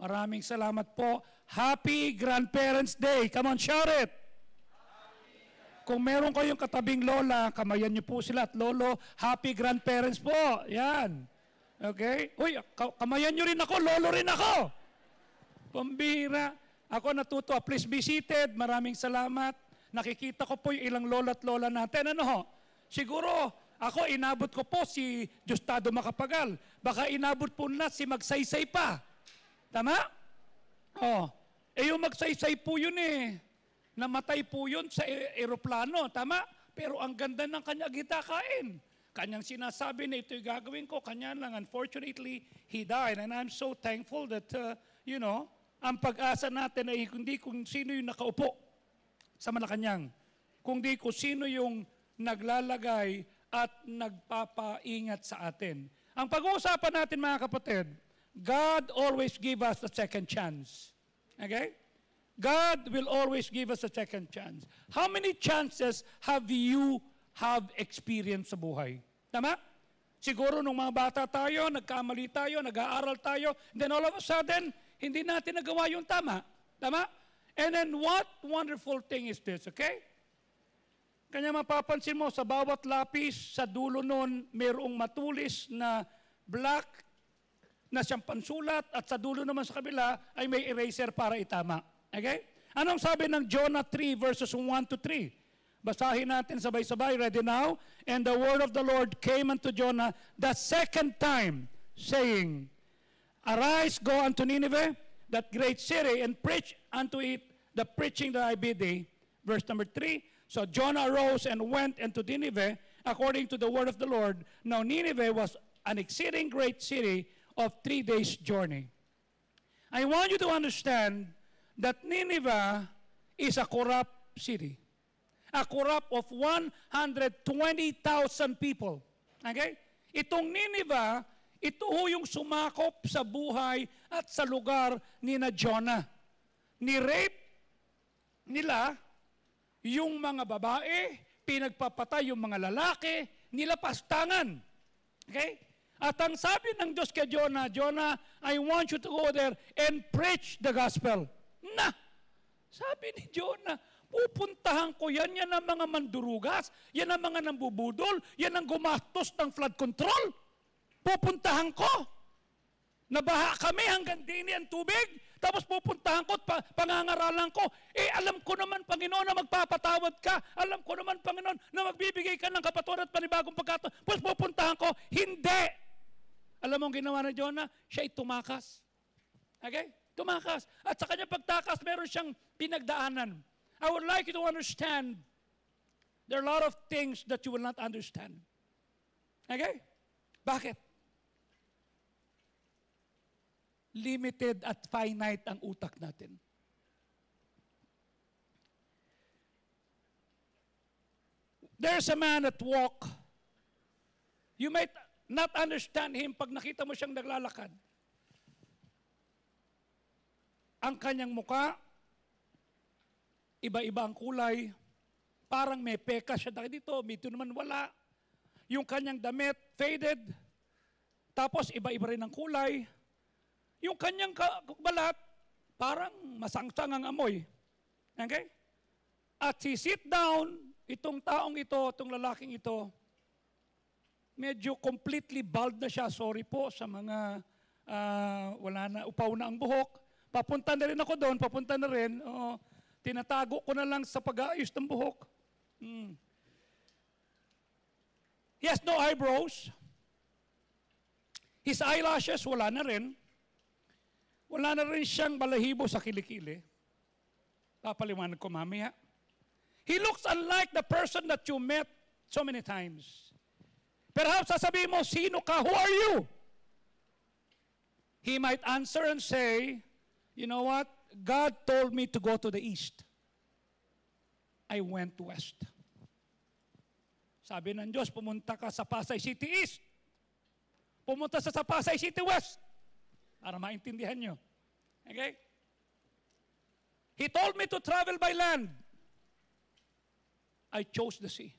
Maraming salamat po. Happy Grandparents' Day. Come on, shout it. Kung meron kayong katabing lola, kamayan niyo po sila at lolo, happy grandparents po. Yan. Okay? Uy, kamayan niyo rin ako, lolo rin ako. Pambira. Ako natutuwa. Please be seated. Maraming salamat. Nakikita ko po yung ilang lola at lola natin. Ano ho? Siguro, ako inabot ko po si Justado Macapagal. Baka inabot po na si Magsaysay pa. Tama? Oh. Yung Magsaysay po yun eh. Namatay po yun sa aeroplano, tama? Pero ang ganda ng kanyang gitakain. Kanyang sinasabi na ito'y gagawin ko, kanya lang. Unfortunately, he died. And I'm so thankful that, ang pag-asa natin ay hindi kung sino yung nakaupo sa Malacanang. Kundi kung sino yung naglalagay at nagpapaingat sa atin. Ang pag-uusapan natin mga kapatid, God always give us a second chance. Okay? God will always give us a second chance. How many chances have you experienced sa buhay? Tama? Siguro nung mga bata tayo, nagkamali tayo, nag-aaral tayo, then all of a sudden, hindi natin nagawa yung tama. Tama? And then what wonderful thing is this, okay? Kanya mapapansin mo, sa bawat lapis, sa dulo nun, mayroong matulis na black na siyang pansulat at sa dulo naman sa kabila ay may eraser para itama. Okay? Anong sabi ng Jonah 3 verses 1 to 3? Basahin natin sabay-sabay. Ready now? And the word of the Lord came unto Jonah the second time, saying, Arise, go unto Nineveh, that great city, and preach unto it the preaching that I bid thee. Verse number 3. So Jonah arose and went unto Nineveh, according to the word of the Lord. Now Nineveh was an exceeding great city of 3 days' journey. I want you to understand that Nineveh is a corrupt city. A corrupt of 120,000 people. Okay? Itong Nineveh, ito yung sumakop sa buhay at sa lugar ni na Jonah. Ni-rape nila yung mga babae, pinagpapatay yung mga lalaki, nilapastangan. Okay? At ang sabi ng Diyos kay Jonah, Jonah, I want you to go there and preach the gospel. Na, sabi ni Jonah, pupuntahan ko yan ang mga mandurugas, yan ang mga nambubudol, yan ang gumastos ng flood control. Pupuntahan ko. Nabaha kami hanggang dini ang tubig, tapos pupuntahan ko at pangangaralan ko. Alam ko naman, Panginoon, na magpapatawad ka. Alam ko naman, Panginoon, na magbibigay ka ng kapatawaran at panibagong pagkataon. Pues pupuntahan ko, hindi. Alam mo ang ginawa ni Jonah? Siya'y tumakas. Okay? Tumakas. At sa kanya pagtakas, meron siyang pinagdaanan. I would like you to understand, there are a lot of things that you will not understand. Okay? Bakit? Limited at finite ang utak natin. There's a man at walk. You might not understand him pag nakita mo siyang naglalakad. Ang kanyang muka, iba-iba ang kulay, parang may peka siya dito, dito naman wala. Yung kanyang damit, faded, tapos iba-iba rin ang kulay. Yung kanyang balat, parang masangsang ang amoy. Okay? At si sit down, itong taong ito, itong lalaking ito, medyo completely bald na siya. Sorry po sa mga wala na, upaw na ang buhok. Papunta na rin ako doon, papunta na rin. Tinatago ko na lang sa pag-aayos ng buhok. He has no eyebrows. His eyelashes, wala na rin. Wala na rin siyang balahibo sa kilikili. Papaliwanag ko mamaya. He looks unlike the person that you met so many times. Perhaps sasabihin mo, sino ka? Who are you? He might answer and say, you know what? God told me to go to the east. I went west. Sabi ng Diyos, pumunta ka sa Pasay City East. Pumunta sa Pasay City West. Para maintindihan nyo. Okay? He told me to travel by land. I chose the sea.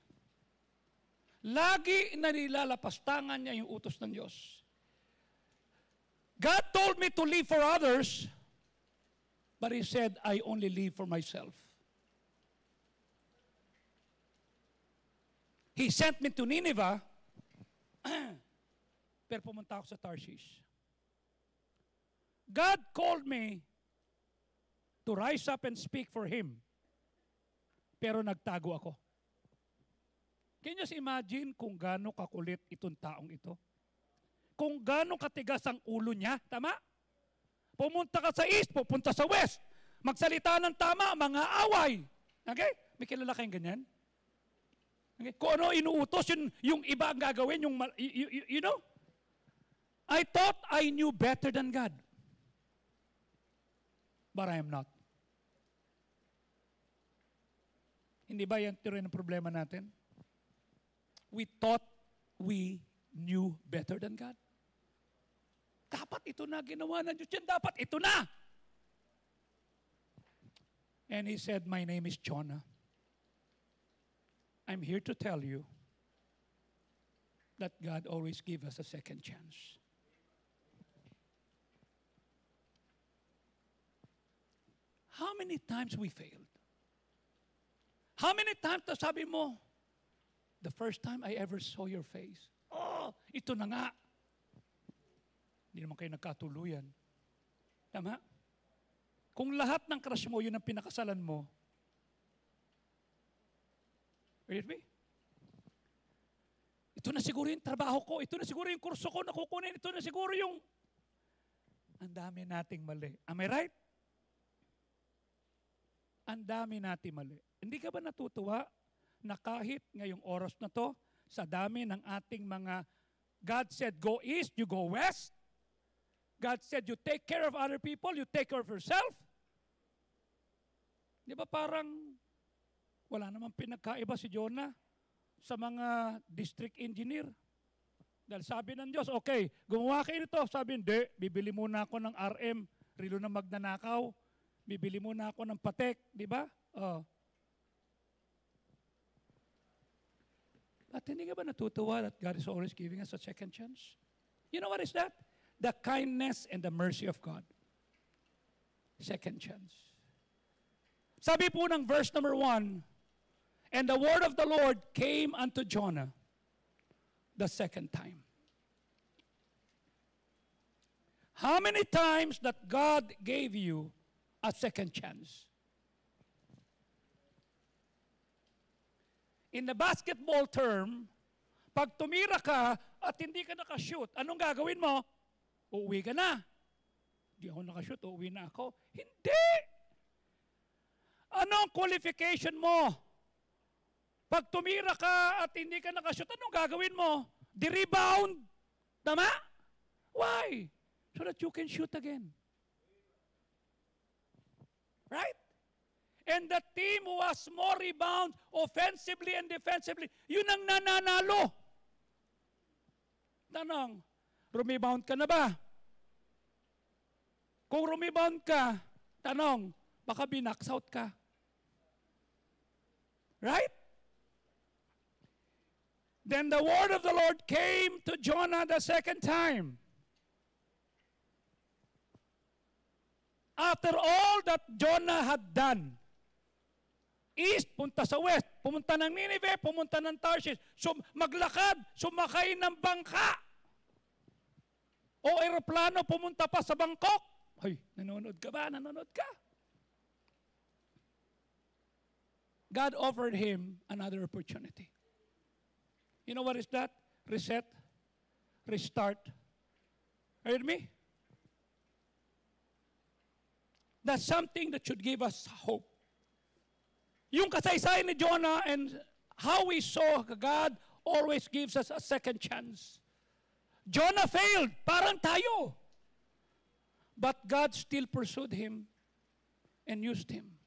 Lagi na nilalapastangan niya yung utos ng Diyos. God told me to live for others. But he said, I only live for myself. He sent me to Nineveh, pero pumunta ako sa Tarshish. God called me to rise up and speak for Him. Pero nagtago ako. Can you just imagine kung gaano kakulit itong taong ito? Kung gaano katigas ang ulo niya, tama? Pumunta ka sa east, pupunta sa west. Magsalita ng tama, mga away. Okay? May kilala kayong ganyan? Okay? Kung ano inuutos, yung iba ang gagawin, you know? I thought I knew better than God. But I am not. Hindi ba yan rin ang problema natin? We thought we knew better than God. Dapat ito na ginawa ng Diyos yan. Dapat ito na. And he said, my name is Jonah. I'm here to tell you that God always gives us a second chance. How many times we failed? How many times sabi mo, the first time I ever saw your face, oh, ito na nga. Hindi naman kayo nagkatuluyan. Tama? Kung lahat ng crush mo, yun ang pinakasalan mo, are you with me? Ito na siguro yung trabaho ko, ito na siguro yung kurso ko na kukunin, ito na siguro yung, ang dami nating mali. Am I right? Ang dami nating mali. Hindi ka ba natutuwa na kahit ngayong oras na to, sa dami ng ating mga, God said, go east, you go west. God said, you take care of other people, you take care of yourself. Di ba parang wala namang pinagkaiba si Jonah sa mga district engineer? Dahil sabi ng Diyos, okay, gumawa kayo nito. Sabi, hindi, bibili muna ako ng RM, rilo na magnanakaw. Bibili muna ako ng patek, di ba? Oh. At hindi ka ba natutuwa that God is always giving us a second chance? You know what is that? The kindness and the mercy of God. Second chance. Sabi po ng verse number 1, and the word of the Lord came unto Jonah the second time. How many times that God gave you a second chance? In the basketball term, pag tumira ka at hindi ka nakashoot, anong gagawin mo? Uuwi ka na. Hindi ako nakashoot, uuwi na ako. Hindi! Anong qualification mo? Pag tumira ka at hindi ka nakashoot, anong gagawin mo? Di-rebound. Tama? Why? So that you can shoot again. Right? And the team who has more rebounds offensively and defensively, yun ang nananalo. Tanong, rumebound ka na ba? Kung rumebound ka, tanong, baka binax out ka. Right? Then the word of the Lord came to Jonah the second time. After all that Jonah had done, east, punta sa west, pumunta ng Nineveh, pumunta ng Tarshish, maglakad, sumakay ng bangka. O aeroplano, pumunta pa sa Bangkok. Hoy, nanonood ka ba? Nanonood ka? God offered him another opportunity. You know what is that? Reset, restart. Are you with me? That's something that should give us hope. Yung kasaysayan ni Jonah and how we saw God always gives us a second chance. Jonah failed, parang tayo. But God still pursued him and used him.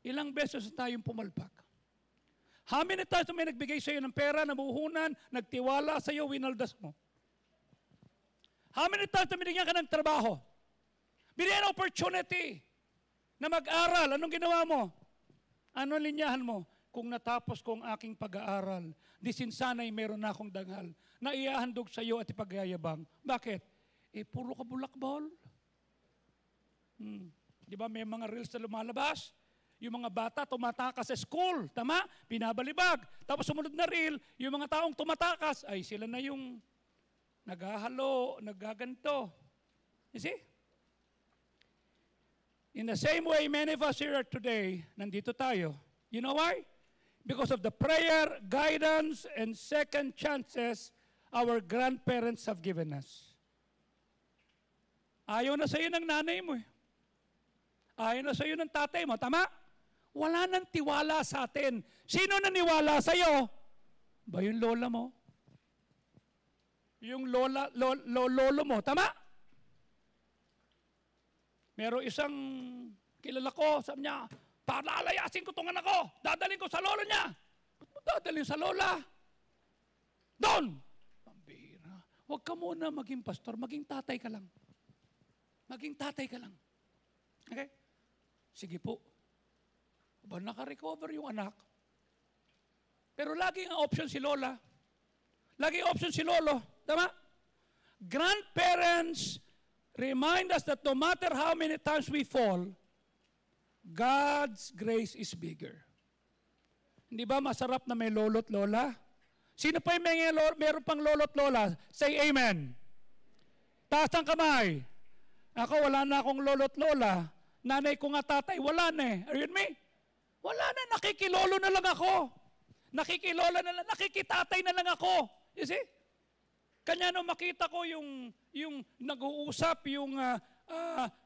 Ilang beses tayong pumalpak. How many times may nagbigay sa iyo ng pera, namuhunan, nagtiwala sa iyo, winaldas mo? How many times binigyan ka ng trabaho? Binigyan ng opportunity na mag-aral. Anong ginawa mo? Anong linyahan mo? Kung natapos ko ang aking pag-aaral, disinsanay meron na akong dangal na iahandog sa iyo at ipagyayabang. Bakit? Puro ka bulakbol. Di ba may mga reels na lumalabas? Yung mga bata tumatakas sa school, tama? Binabalibag. Tapos sumunod na reel, yung mga taong tumatakas, ay sila na yung naghahalo, naggaganto. You see? In the same way, many of us here today, nandito tayo. You know why? Because of the prayer, guidance, and second chances our grandparents have given us. Ayaw na sa'yo ng nanay mo. Ayaw na sa'yo ng tatay mo. Tama? Wala nang tiwala sa atin. Sino naniwala sa'yo? Ba yung lola mo? Yung lolo mo. Tama? Meron isang kilala ko, sabi niya, palalayasin ko itong anak ko. Dadalhin ko sa lolo niya. Ba't mo dadalhin sa lola? Doon! Pambira. Huwag ka muna maging pastor. Maging tatay ka lang. Maging tatay ka lang. Okay? Sige po. Ba, naka-recover yung anak. Pero laging ang option si lola. Laging option si lolo. Tama? Grandparents remind us that no matter how many times we fall, God's grace is bigger. Hindi ba masarap na may lolo't lola? Sino pa yung meron pang lolo't lola? Say amen. Taas ang kamay. Ako, wala na akong lolo't lola. Nanay ko nga tatay, wala na eh. Are you with me? Wala na, nakikilolo na lang ako. Nakikilola na lang, nakikitatay na lang ako. You see? Kanya nung makita ko yung nag-uusap, yung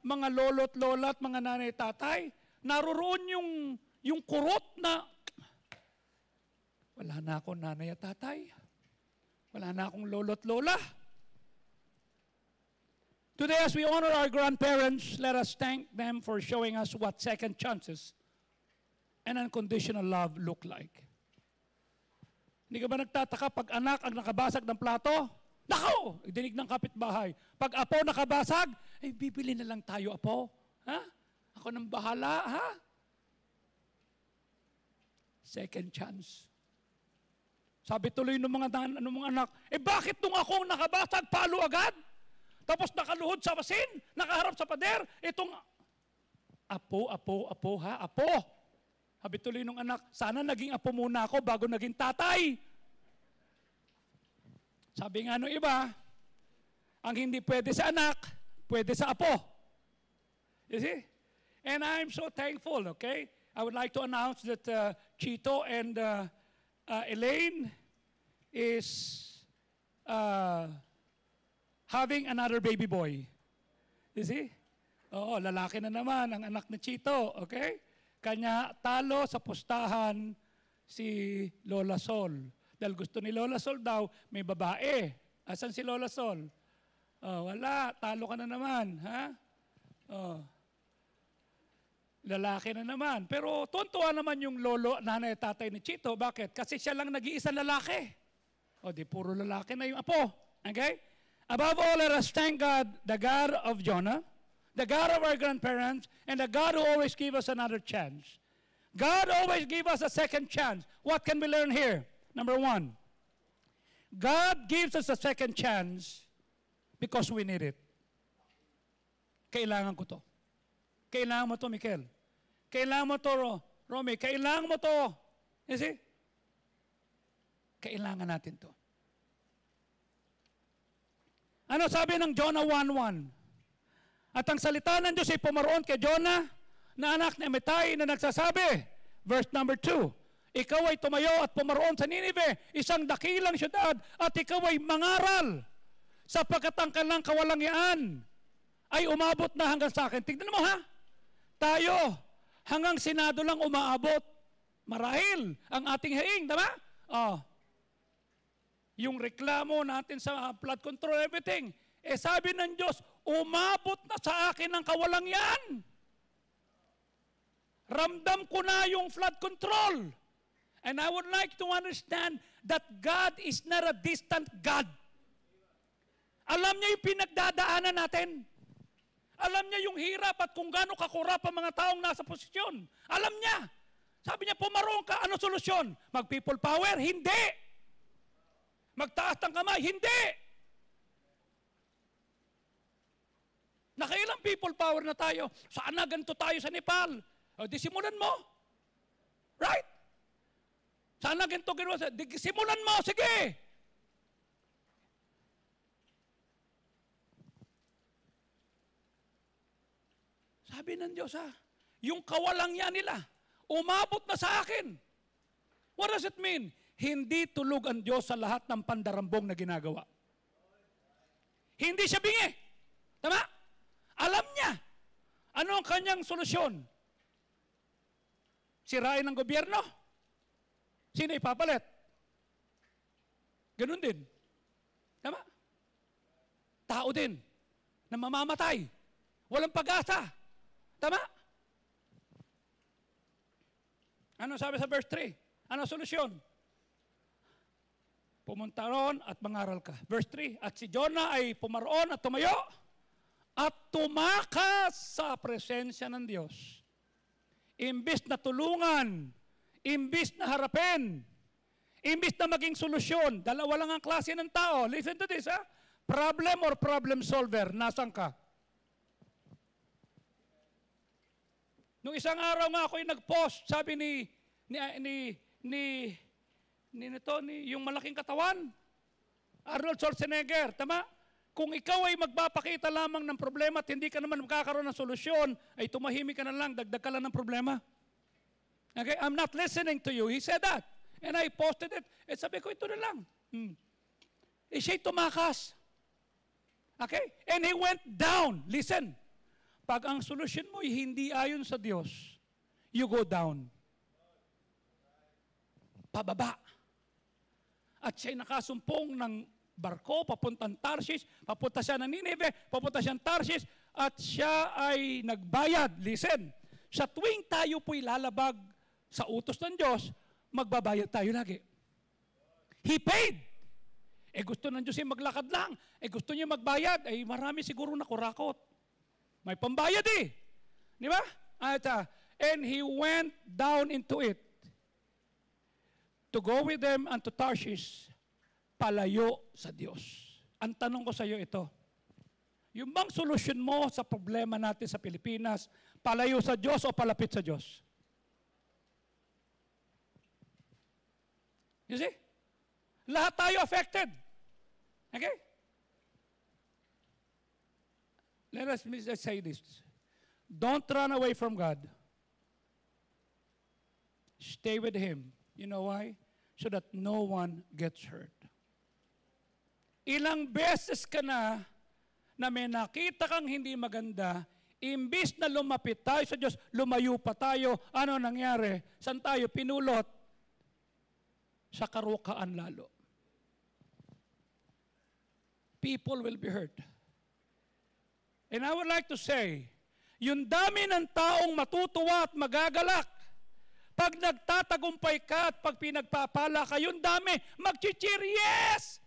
mga lolo't lola at mga nanay tatay, naroon yung kurot na, wala na akong nanay at tatay. Wala na akong lolo't lola. Today, as we honor our grandparents, let us thank them for showing us what second chances and unconditional love look like. Hindi ka ba nagtataka pag anak ang nakabasag ng plato? Nako! Dinig ng kapitbahay. Pag apo nakabasag, ay bibili na lang tayo, apo. Ha? Ako nang bahala, ha? Second chance. Sabi tuloy ng mga anak, bakit nung ako nakabasag, palo agad? Tapos nakaluhod sa basin, nakaharap sa pader, itong apo, ha? Apo. Sabi tuloy ng anak, sana naging apo muna ako bago naging tatay. Sabi nga nung iba, ang hindi pwede sa anak, pwede sa apo. You see? And I'm so thankful, okay? I would like to announce that Chito and Elaine is having another baby boy. You see? Oo, lalaki na naman ang anak ni Chito, okay? Kanya talo sa pustahan si Lola Sol. Dahil gusto ni Lola Sol daw, may babae. Asan si Lola Sol? Oh, wala, talo ka na naman. Ha? Oh. Lalaki na naman. Pero tuntua naman yung lolo, nanay, tatay ni Chito. Bakit? Kasi siya lang nag-iisang lalaki. O di puro lalaki na yung apo. Okay? Above all, let us thank God, the God of Jonah, the God of our grandparents, and the God who always gives us another chance. God always gives us a second chance. What can we learn here? Number one, God gives us a second chance because we need it. Kailangan ko to. Kailangan mo to, Mikel. Kailangan mo to, Romy. Kailangan mo to. You see? Kailangan natin to. Ano sabi ng Jonah 1:1? At ang salita ng Diyos ay pumaroon kay Jonah na anak ni Amittai na nagsasabi, verse number 2, ikaw ay tumayo at pumaroon sa Ninive, isang dakilang syudad, at ikaw ay mangaral, sapagkat ang kanilang kawalangian ay umabot na hanggang sa akin. Tignan mo ha, tayo, hanggang Senado lang umaabot. Marahil ang ating hiling, tama? Yung reklamo natin sa flood control, everything, sabi ng Diyos, umabot na sa akin ang kawalangian. Ramdam ko na yung flood control. And I would like to understand that God is not a distant God. Alam niya yung pinagdadaanan natin. Alam niya yung hirap at kung gaano kakurap ang mga taong nasa posisyon. Alam niya. Sabi niya, pumaroon ka, ano solusyon? Mag-people power? Hindi. Magtaas ng kamay? Hindi. Nakailang people power na tayo. Sana ganito tayo sa Nepal. O, di simulan mo. Right? Sana ganito ginawa. Di simulan mo. Sige. Sabi ng Diyos, yung kawalang yan nila, umabot na sa akin. What does it mean? Hindi tulog ang Diyos sa lahat ng pandarambong na ginagawa. Hindi siya bingi. Tama? Alam niya. Ano ang kanyang solusyon? Sirain ng gobyerno? Sino ipapalit? Ganun din. Tama? Tao din na mamamatay. Walang pag-asa. Tama? Ano sabi sa verse 3? Ano solusyon? Pumunta ron at mangaral ka. Verse 3, at si Jonah ay pumaroon at tumayo at tumakas sa presensya ng Diyos. Imbis na tulungan, imbis na harapin, imbis na maging solusyon, dalawa lang ang klase ng tao. Listen to this, problem or problem solver, nasan ka? Nung isang araw nga ako yung nag-post, sabi yung malaking katawan, Arnold Schwarzenegger, tama? Kung ikaw ay magpapakita lamang ng problema at hindi ka naman magkakaroon ng solusyon, ay tumahimik ka na lang, dagdag ka lang ng problema. Okay? I'm not listening to you. He said that. And I posted it. At sabi ko, ito na lang. Eh, siya'y tumakas. Okay? And he went down. Listen. Pag ang solusyon mo ay hindi ayon sa Diyos, you go down. Pababa. At siya'y nakasumpong ng barko, papuntang Tarshish, papunta siya ng Nineveh, papunta siya ng Tarshish, at siya ay nagbayad. Listen, sa tuwing tayo po'y lalabag sa utos ng Diyos, magbabayad tayo lagi. He paid. Eh gusto ng Diyos ay maglakad lang. Eh gusto niya magbayad. Eh marami siguro nakurakot. May pambayad eh. Di ba? And he went down into it to go with them unto Tarshish, palayo sa Diyos. Ang tanong ko sa iyo ito, yung bang solusyon mo sa problema natin sa Pilipinas, palayo sa Diyos o palapit sa Diyos? You see? Lahat tayo affected. Okay? Let's say this. Don't run away from God. Stay with Him. You know why? So that no one gets hurt. Ilang beses ka na may nakita kang hindi maganda, imbis na lumapit tayo sa Diyos, lumayo pa tayo, ano nangyari? Saan tayo pinulot? Sa karukaan lalo. People will be hurt. And I would like to say, yung dami ng taong matutuwa at magagalak, pag nagtatagumpay ka at pag pinagpapala ka, yung dami, mag-cheer, yes!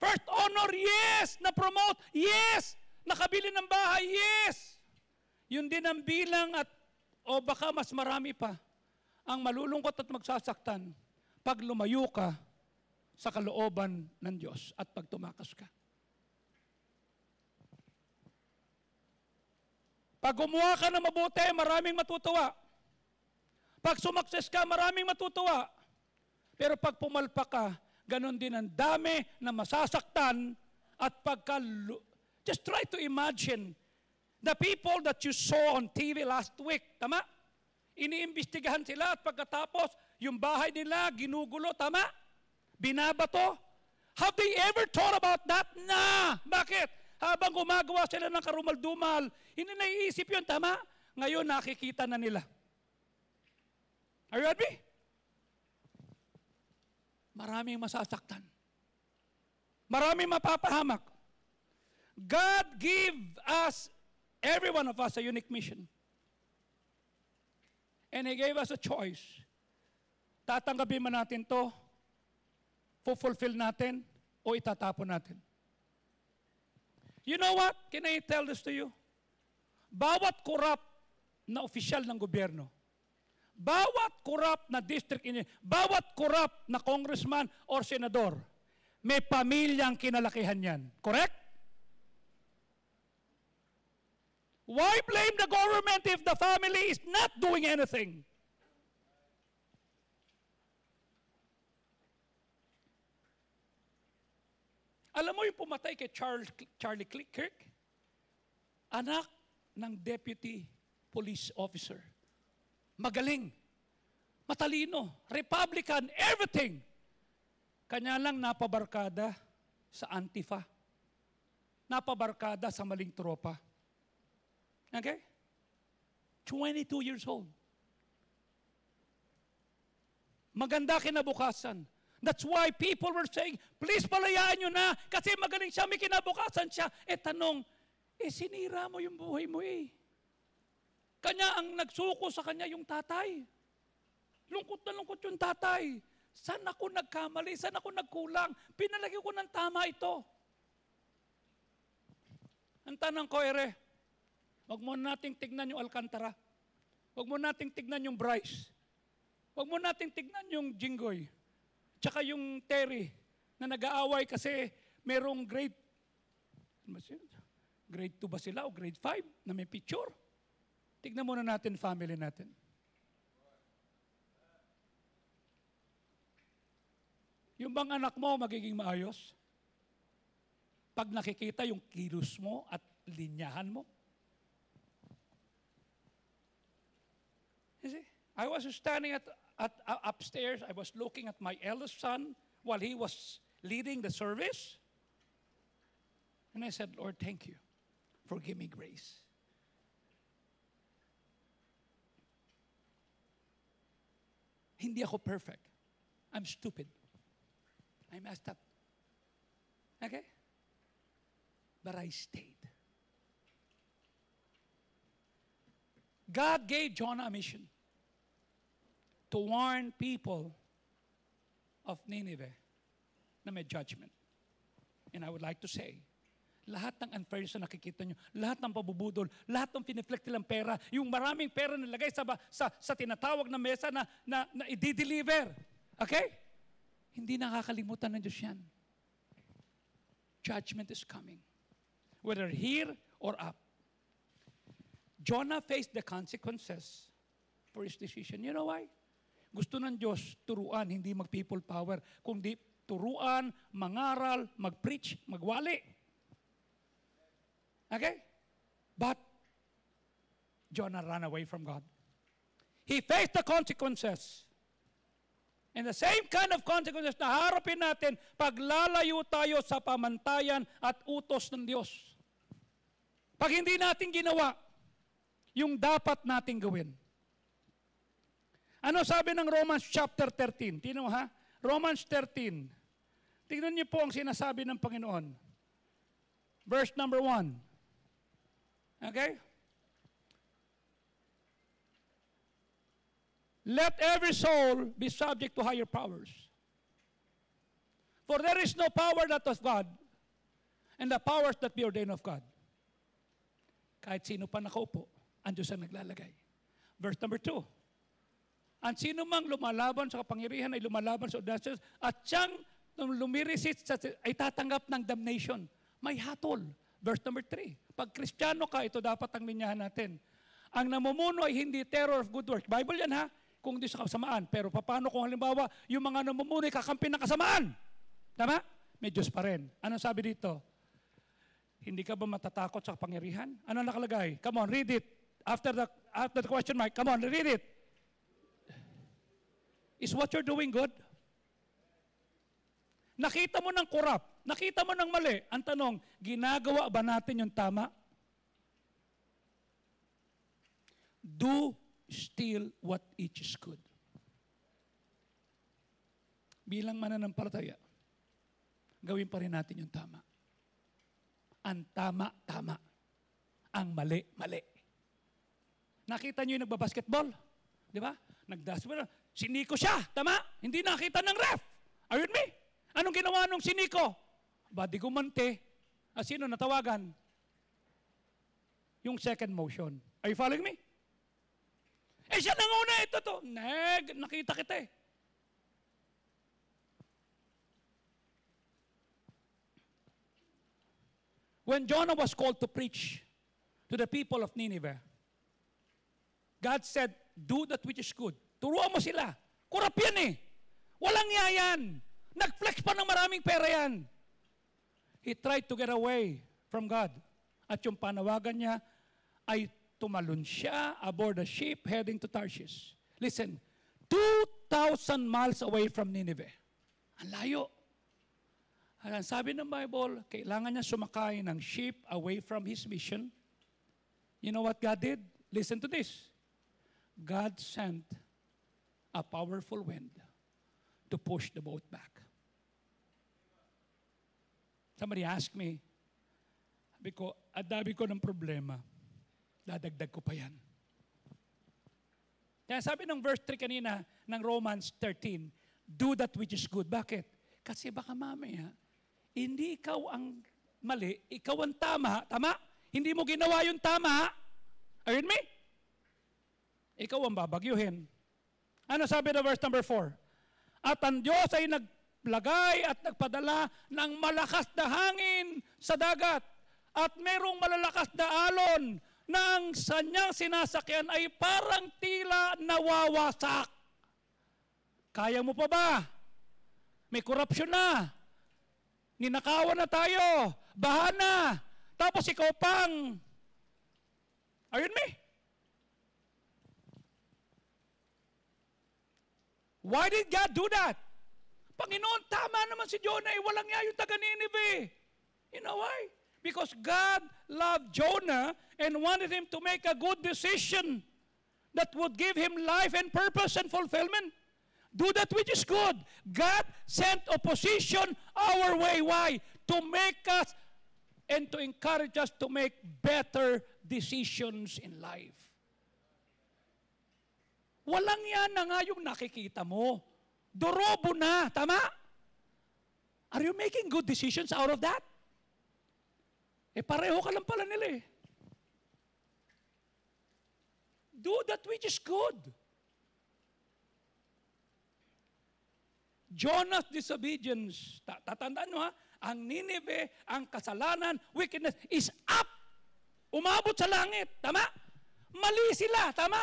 First honor, yes! Na-promote, yes! Nakabili ng bahay, yes! Yun din ang bilang at, o baka mas marami pa, ang malulungkot at magsasaktan pag lumayo ka sa kalooban ng Diyos at pag tumakas ka. Pag gumawa ka ng mabuti, maraming matutuwa. Pag sumakses ka, maraming matutuwa. Pero pag pumalpak ka, ganun din ang dami na masasaktan at just try to imagine the people that you saw on TV last week, tama? Iniimbestigahan sila at pagkatapos, yung bahay nila, ginugulo, tama? Binabato. Have they ever thought about that? Na! Bakit? Habang gumagawa sila ng karumal-dumal, hindi naiisip yun, tama? Ngayon nakikita na nila. Are you with me? Maraming masasaktan. Maraming mapapahamak. God give us, every one of us, a unique mission. And He gave us a choice. Tatanggapin man natin to, fulfill natin, o itatapon natin. You know what? Can I tell this to you? Bawat corrupt na opisyal ng gobyerno, bawat corrupt na district engineer, bawat corrupt na congressman or senador, may pamilyang kinalakihan yan. Correct? Why blame the government if the family is not doing anything? Alam mo yung pumatay kay Charlie Kirk? Anak ng deputy police officer. Magaling. Matalino. Republican. Everything. Kanya lang napabarkada sa Antifa. Napabarkada sa maling tropa. Okay? 22 years old. Maganda kinabukasan. That's why people were saying, please palayaan nyo na kasi magaling siya, may kinabukasan siya. Tanong, sinira mo yung buhay mo eh. Kanya ang nagsuko sa kanya yung tatay. Lungkot na lungkot yung tatay. Saan ako nagkamali? Saan ako nagkulang? Pinalagay ko ng tama ito. Ang tanong ko, wag mo nating tignan yung Alcantara. Wag mo nating tignan yung Bryce. Wag mo nating tignan yung Jinggoy. Tsaka yung Terry na nag-aaway kasi merong grade 2 ba sila o grade 5 na may picture. Tignan muna natin family natin. Yung bang anak mo magiging maayos? Pag nakikita yung kilos mo at linyahan mo? You see? I was standing upstairs. I was looking at my eldest son while he was leading the service. And I said, Lord, thank you for giving me grace. Hindi ako perfect. I'm stupid. I messed up. Okay? But I stayed. God gave Jonah a mission to warn people of Nineveh na may judgment. And I would like to say, lahat ng unfairness na nakikita nyo, lahat ng pabubudol, lahat ng piniflect nilang pera, yung maraming pera nilagay sa tinatawag na mesa na i-deliver. Okay? Hindi nakakalimutan ng Diyos yan. Judgment is coming. Whether here or up. Jonah faced the consequences for his decision. You know why? Gusto ng Diyos turuan, hindi mag-people power, kundi turuan, mangaral, mag-preach, magwali. Okay? But Jonah ran away from God. He faced the consequences. And the same kind of consequences na harapin natin pag lalayo tayo sa pamantayan at utos ng Diyos. Pag hindi natin ginawa yung dapat nating gawin. Ano sabi ng Romans chapter 13? Tino ha? Romans 13. Tingnan niyo po ang sinasabi ng Panginoon. Verse number 1. Okay? Let every soul be subject to higher powers. For there is no power that of God, and the powers that be ordained of God. Kahit sino pa nakaupo, ang Diyos ang naglalagay. Verse number 2. Ang sino mang lumalaban sa kapangyarihan ay lumalaban sa ordinances at siyang lumirisit ay tatanggap ng damnation. May hatol. Verse number 3. Pag Kristiyano ka, ito dapat ang linyahan natin. Ang namumuno ay hindi terror of good work. Bible yan ha, kung di sa kasamaan. Pero paano kung halimbawa, yung mga namumuno ay kakampi ng kasamaan? Tama? May Diyos pa rin. Anong sabi dito? Hindi ka ba matatakot sa kapangyarihan? Ano nakalagay? Come on, read it. After the question mark, come on, read it. Is what you're doing good? Nakita mo ng corrupt, nakita mo ng mali. Ang tanong, ginagawa ba natin yung tama? Do still what each is good. Bilang mananampalataya, gawin pa rin natin yung tama. Ang tama, tama. Ang mali, mali. Nakita niyo yung nagbabasketball? Di ba? Nagdasball. Siniko siya. Tama? Hindi nakita ng ref. Are you with me? Anong ginawa nung siniko? Badi gumante. Sino natawagan? Yung second motion. Are you following me? Siya nanguna ito to. Nakita kita eh. When Jonah was called to preach, to the people of Nineveh. God said, do that which is good. Turuan mo sila. Kurap yan eh. Walang yayan. Nag-flex pa ng maraming pera yan. He tried to get away from God. At yung panawagan niya ay tumalon siya aboard a ship heading to Tarshish. Listen, 2,000 miles away from Nineveh. Ang layo. Ang sabi ng Bible, kailangan niya sumakay ng ship away from his mission. You know what God did? Listen to this. God sent a powerful wind to push the boat back. Somebody asked me, sabi ko ng problema, dadagdag ko pa yan. Kaya sabi ng verse 3 kanina ng Romans 13, do that which is good. Bakit? Kasi baka mamaya, hindi ikaw ang mali, ikaw ang tama, tama? Hindi mo ginawa yung tama. Are you with me? Ikaw ang babagyuhin. Ano sabi na verse number 4? At ang Diyos ay naglagay at nagpadala ng malakas na hangin sa dagat at merong malalakas na alon na ang sanyang sinasakyan ay parang tila nawawasak. Kaya mo pa ba? May korupsyon na. Ninakawan na tayo. Baha na. Tapos ikaw pang. Are you with me? Why did God do that? Panginoon, tama naman si Jonah, walang niya yung taga Nineveh. You know why? Because God loved Jonah and wanted him to make a good decision that would give him life and purpose and fulfillment. Do that which is good. God sent opposition our way. Why? To make us and to encourage us to make better decisions in life. Walang yan na nga yung nakikita mo. Dorobo na, tama? Are you making good decisions out of that? Pareho ka lang pala nila eh. Do that which is good. Jonah's disobedience, tatandaan nyo ha, ang Nineveh, ang kasalanan, wickedness is up. Umabot sa langit, tama? Mali sila, tama?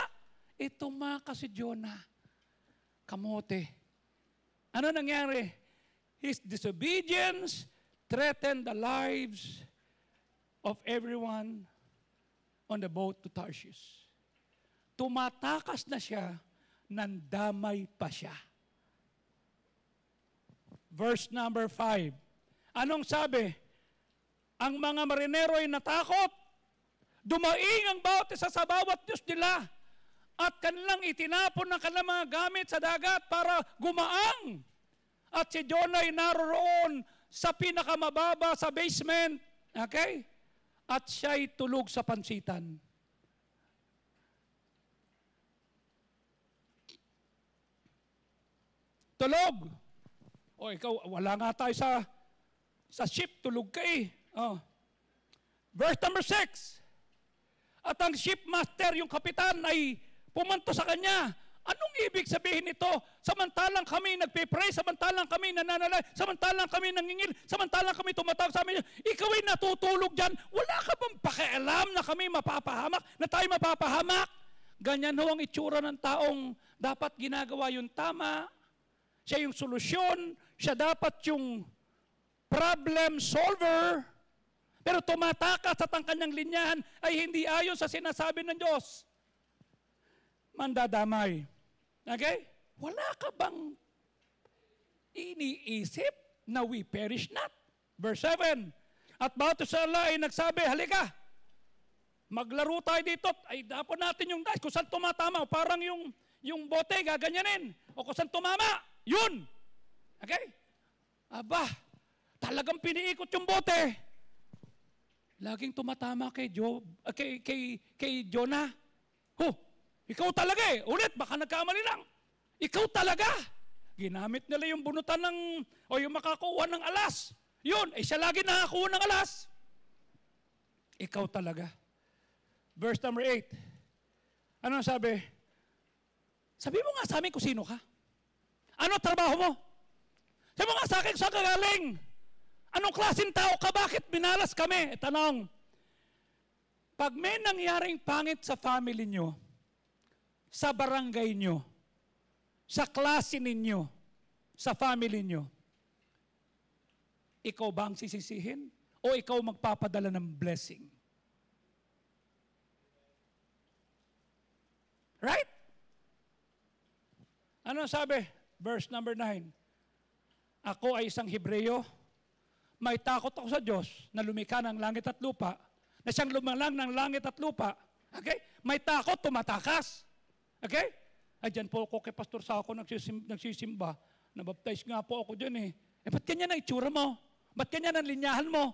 Tumakas si Jonah. Kamote. Ano nangyari? His disobedience threatened the lives of everyone on the boat to Tarshish. Tumatakas na siya, nandamay pa siya. Verse number 5. Anong sabi? Ang mga marinero ay natakot. Dumaing ang bawat isa sa bawat Diyos nila. At kanilang itinapon ng kanilang mga gamit sa dagat para gumaang. At si Jonah ay naroon sa pinakamababa sa basement. Okay? At siya'y tulog sa pansitan. Tulog. O ikaw, wala nga tayo sa ship, tulog ka eh. Oh. Verse number 6. At ang shipmaster, yung kapitan, ay pumanto sa kanya. Anong ibig sabihin nito? Samantalang kami nagpe-pray, samantalang kami nananalay, samantalang kami nangingil, samantalang kami tumatawag sa amin, ikaw ay natutulog dyan, wala ka bang pakialam na kami mapapahamak, na tayo mapapahamak? Ganyan ho ang itsura ng taong dapat ginagawa yung tama, siya yung solusyon, siya dapat yung problem solver, pero tumatakas at ang kanyang linyahan ay hindi ayon sa sinasabi ng Diyos. Mandadamay. Okay? Wala ka bang iniisip na we perish not? Verse 7. At bawat isa ay nagsabi, halika, maglaro tayo dito. Ay, dapat natin yung dice. Kung saan tumatama, parang yung bote, gaganyanin. O kung saan tumama, yun. Okay? Aba, talagang piniikot yung bote. Laging tumatama kay Jonah. Ikaw talaga eh. Ulit, baka nagkamali lang. Ikaw talaga. Ginamit nila yung bunutan o yung makakuha ng alas. Yun, siya lagi nakakuha ng alas. Ikaw talaga. Verse number 8. Ano sabi? Sabi mo nga sa amin kung sino ka. Ano trabaho mo? Sabi mo nga sa akin, saan ka galing? Anong klaseng tao ka? Bakit binalas kami? Tanong. Pag may nangyaring pangit sa family nyo, sa barangay nyo, sa klase ninyo, sa family nyo, ikaw ba ang sisisihin? O ikaw magpapadala ng blessing? Right? Ano sabi? Verse number 9. Ako ay isang Hebreo, may takot ako sa Diyos na lumikha ng langit at lupa, na siyang lumalang ng langit at lupa. Okay? May takot, tumatakas. Okay? Ay, dyan po ako kay Pastor Sako nagsisimba. Nabaptize nga po ako dyan eh. Eh, ba't ganyan ang itsura mo? Ba't ganyan ang linyahan mo?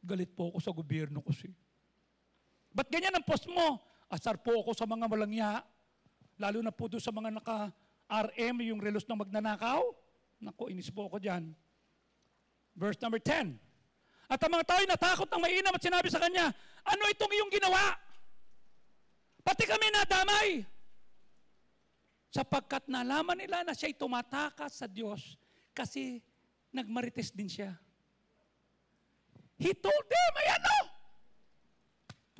Galit po ako sa gobyerno kasi. Ba't ganyan ang post mo? Asar po ako sa mga malangya. Lalo na po doon sa mga naka-RM, yung relos ng magnanakaw. Naku, inis po ako dyan. Verse number 10. At ang mga tao'y natakot ng mainam at sinabi sa kanya, ano itong iyong ginawa? Pati kami nadamay. Sapagkat nalaman nila na siya'y tumatakas sa Diyos kasi nagmarites din siya. He told them, ayan o!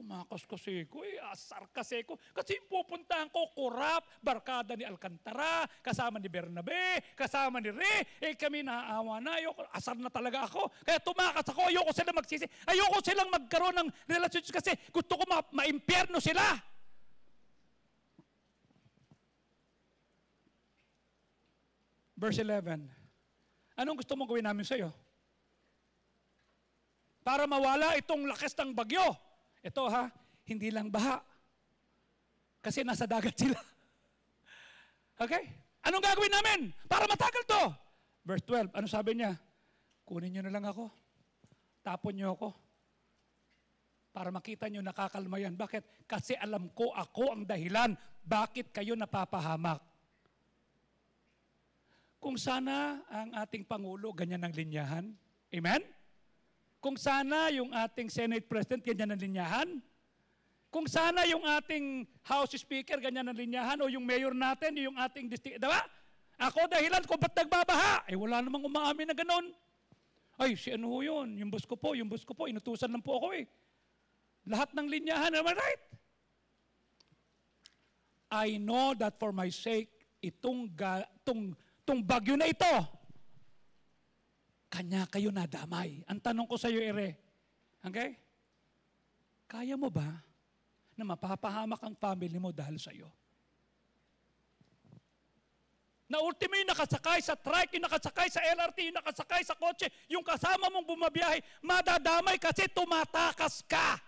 Tumakas kasi ko, asar kasi ko. Kasi pupuntahan ko, kurap, barkada ni Alcantara, kasama ni Bernabe, kasama ni Re, kami naaawa na, asar na talaga ako. Kaya tumakas ako, ayoko silang magsisi, ayoko silang magkaroon ng relasyon kasi gusto ko ma-impyerno sila. Verse 11. Anong gusto mong gawin namin sa'yo? Para mawala itong lakas ng bagyo. Ito hindi lang baha. Kasi nasa dagat sila. Okay? Anong gagawin namin para matagal to? Verse 12, ano sabi niya? Kunin niyo na lang ako. Tapon niyo ako. Para makita niyo nakakalma yan. Bakit? Kasi alam ko ako ang dahilan bakit kayo napapahamak. Kung sana ang ating Pangulo ganyan ang linyahan. Amen? Kung sana yung ating Senate President ganyan ang linyahan. Kung sana yung ating House Speaker ganyan ang linyahan o yung mayor natin, yung ating district, diba? Ako dahilan kung ba't nagbabaha? Wala namang umaamin na ganon. Ay, si ano yun? Yung boss ko po, inutusan lang po ako eh. Lahat ng linyahan, am I right? I know that for my sake, itong bagyo na ito, kanya kayo nadamay. Ang tanong ko sa iyo, Ere, okay? Kaya mo ba na mapapahamak ang family mo dahil sa iyo? Na ultimo yung nakasakay sa truck, yung nakasakay sa LRT, yung nakasakay sa kotse, yung kasama mong bumabiyahe, madadamay kasi tumatakas ka.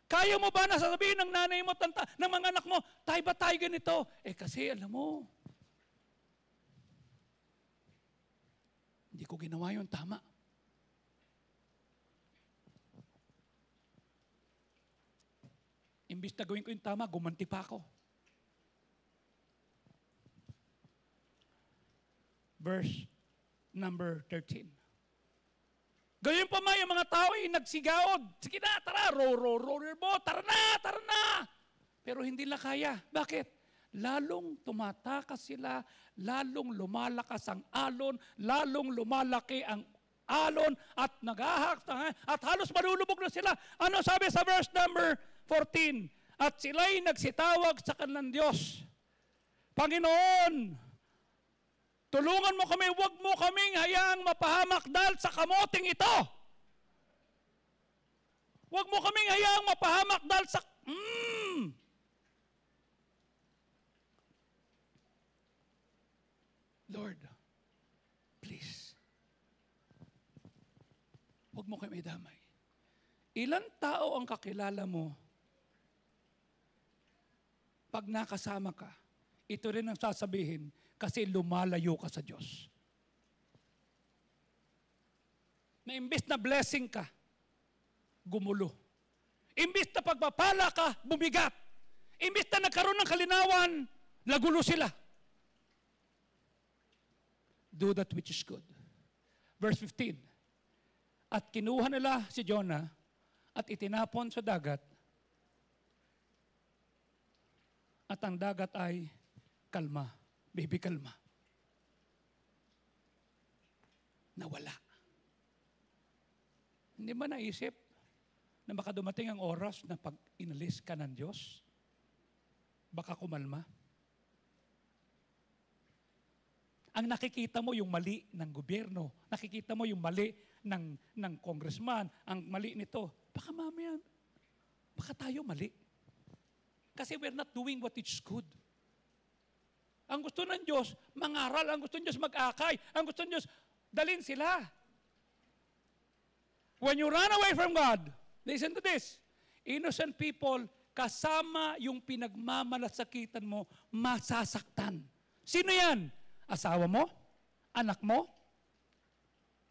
Kaya mo ba na sasabihin ng nanay mo, ng mga anak mo, tayo ba tayo ganito? Kasi alam mo, hindi ko ginawa yun, tama. Imbis na gawin ko yung tama, gumanti pa ako. Verse number 13. Gayon pa may yung mga tao ay nagsigaod. Sige na, tara, roller boat, tara na. Pero hindi na kaya. Bakit? Lalong tumatakas sila, lalong lumalakas ang alon, lalong lumalaki ang alon at naghahak at halos malulubog na sila. Ano sabi sa verse number 14? At sila'y nagsitawag sa kanilang Diyos. Panginoon, tulungan mo kami, huwag mo kaming hayaang mapahamak dahil sa kamoting ito. Huwag mo kaming hayaang mapahamak dahil sa... Lord, please, huwag mo kami damay. Ilan tao ang kakilala mo pag nakasama ka, ito rin ang sasabihin kasi lumalayo ka sa Diyos. Na imbis na blessing ka, gumulo. Imbis na pagpapala ka, bumigat. Imbis na nagkaroon ng kalinawan, lagulo sila. Do that which is good. Verse 15. At kinuha nila si Jonah at itinapon sa dagat. At ang dagat ay kalma. Baby, kalma. Nawala. Hindi ba naisip na baka dumating ang oras na pag inalis ka ng Diyos, baka kumalma? Ang nakikita mo yung mali ng gobyerno, nakikita mo yung mali ng congressman, ang mali nito, baka mamaya, baka tayo mali. Kasi we're not doing what is good. Ang gusto ng Diyos, mangaral. Ang gusto ng Diyos, mag-akay. Ang gusto ng Diyos, dalhin sila. When you run away from God, listen to this, innocent people, kasama yung pinagmamalasakitan mo, masasaktan. Sino yan? Asawa mo? Anak mo?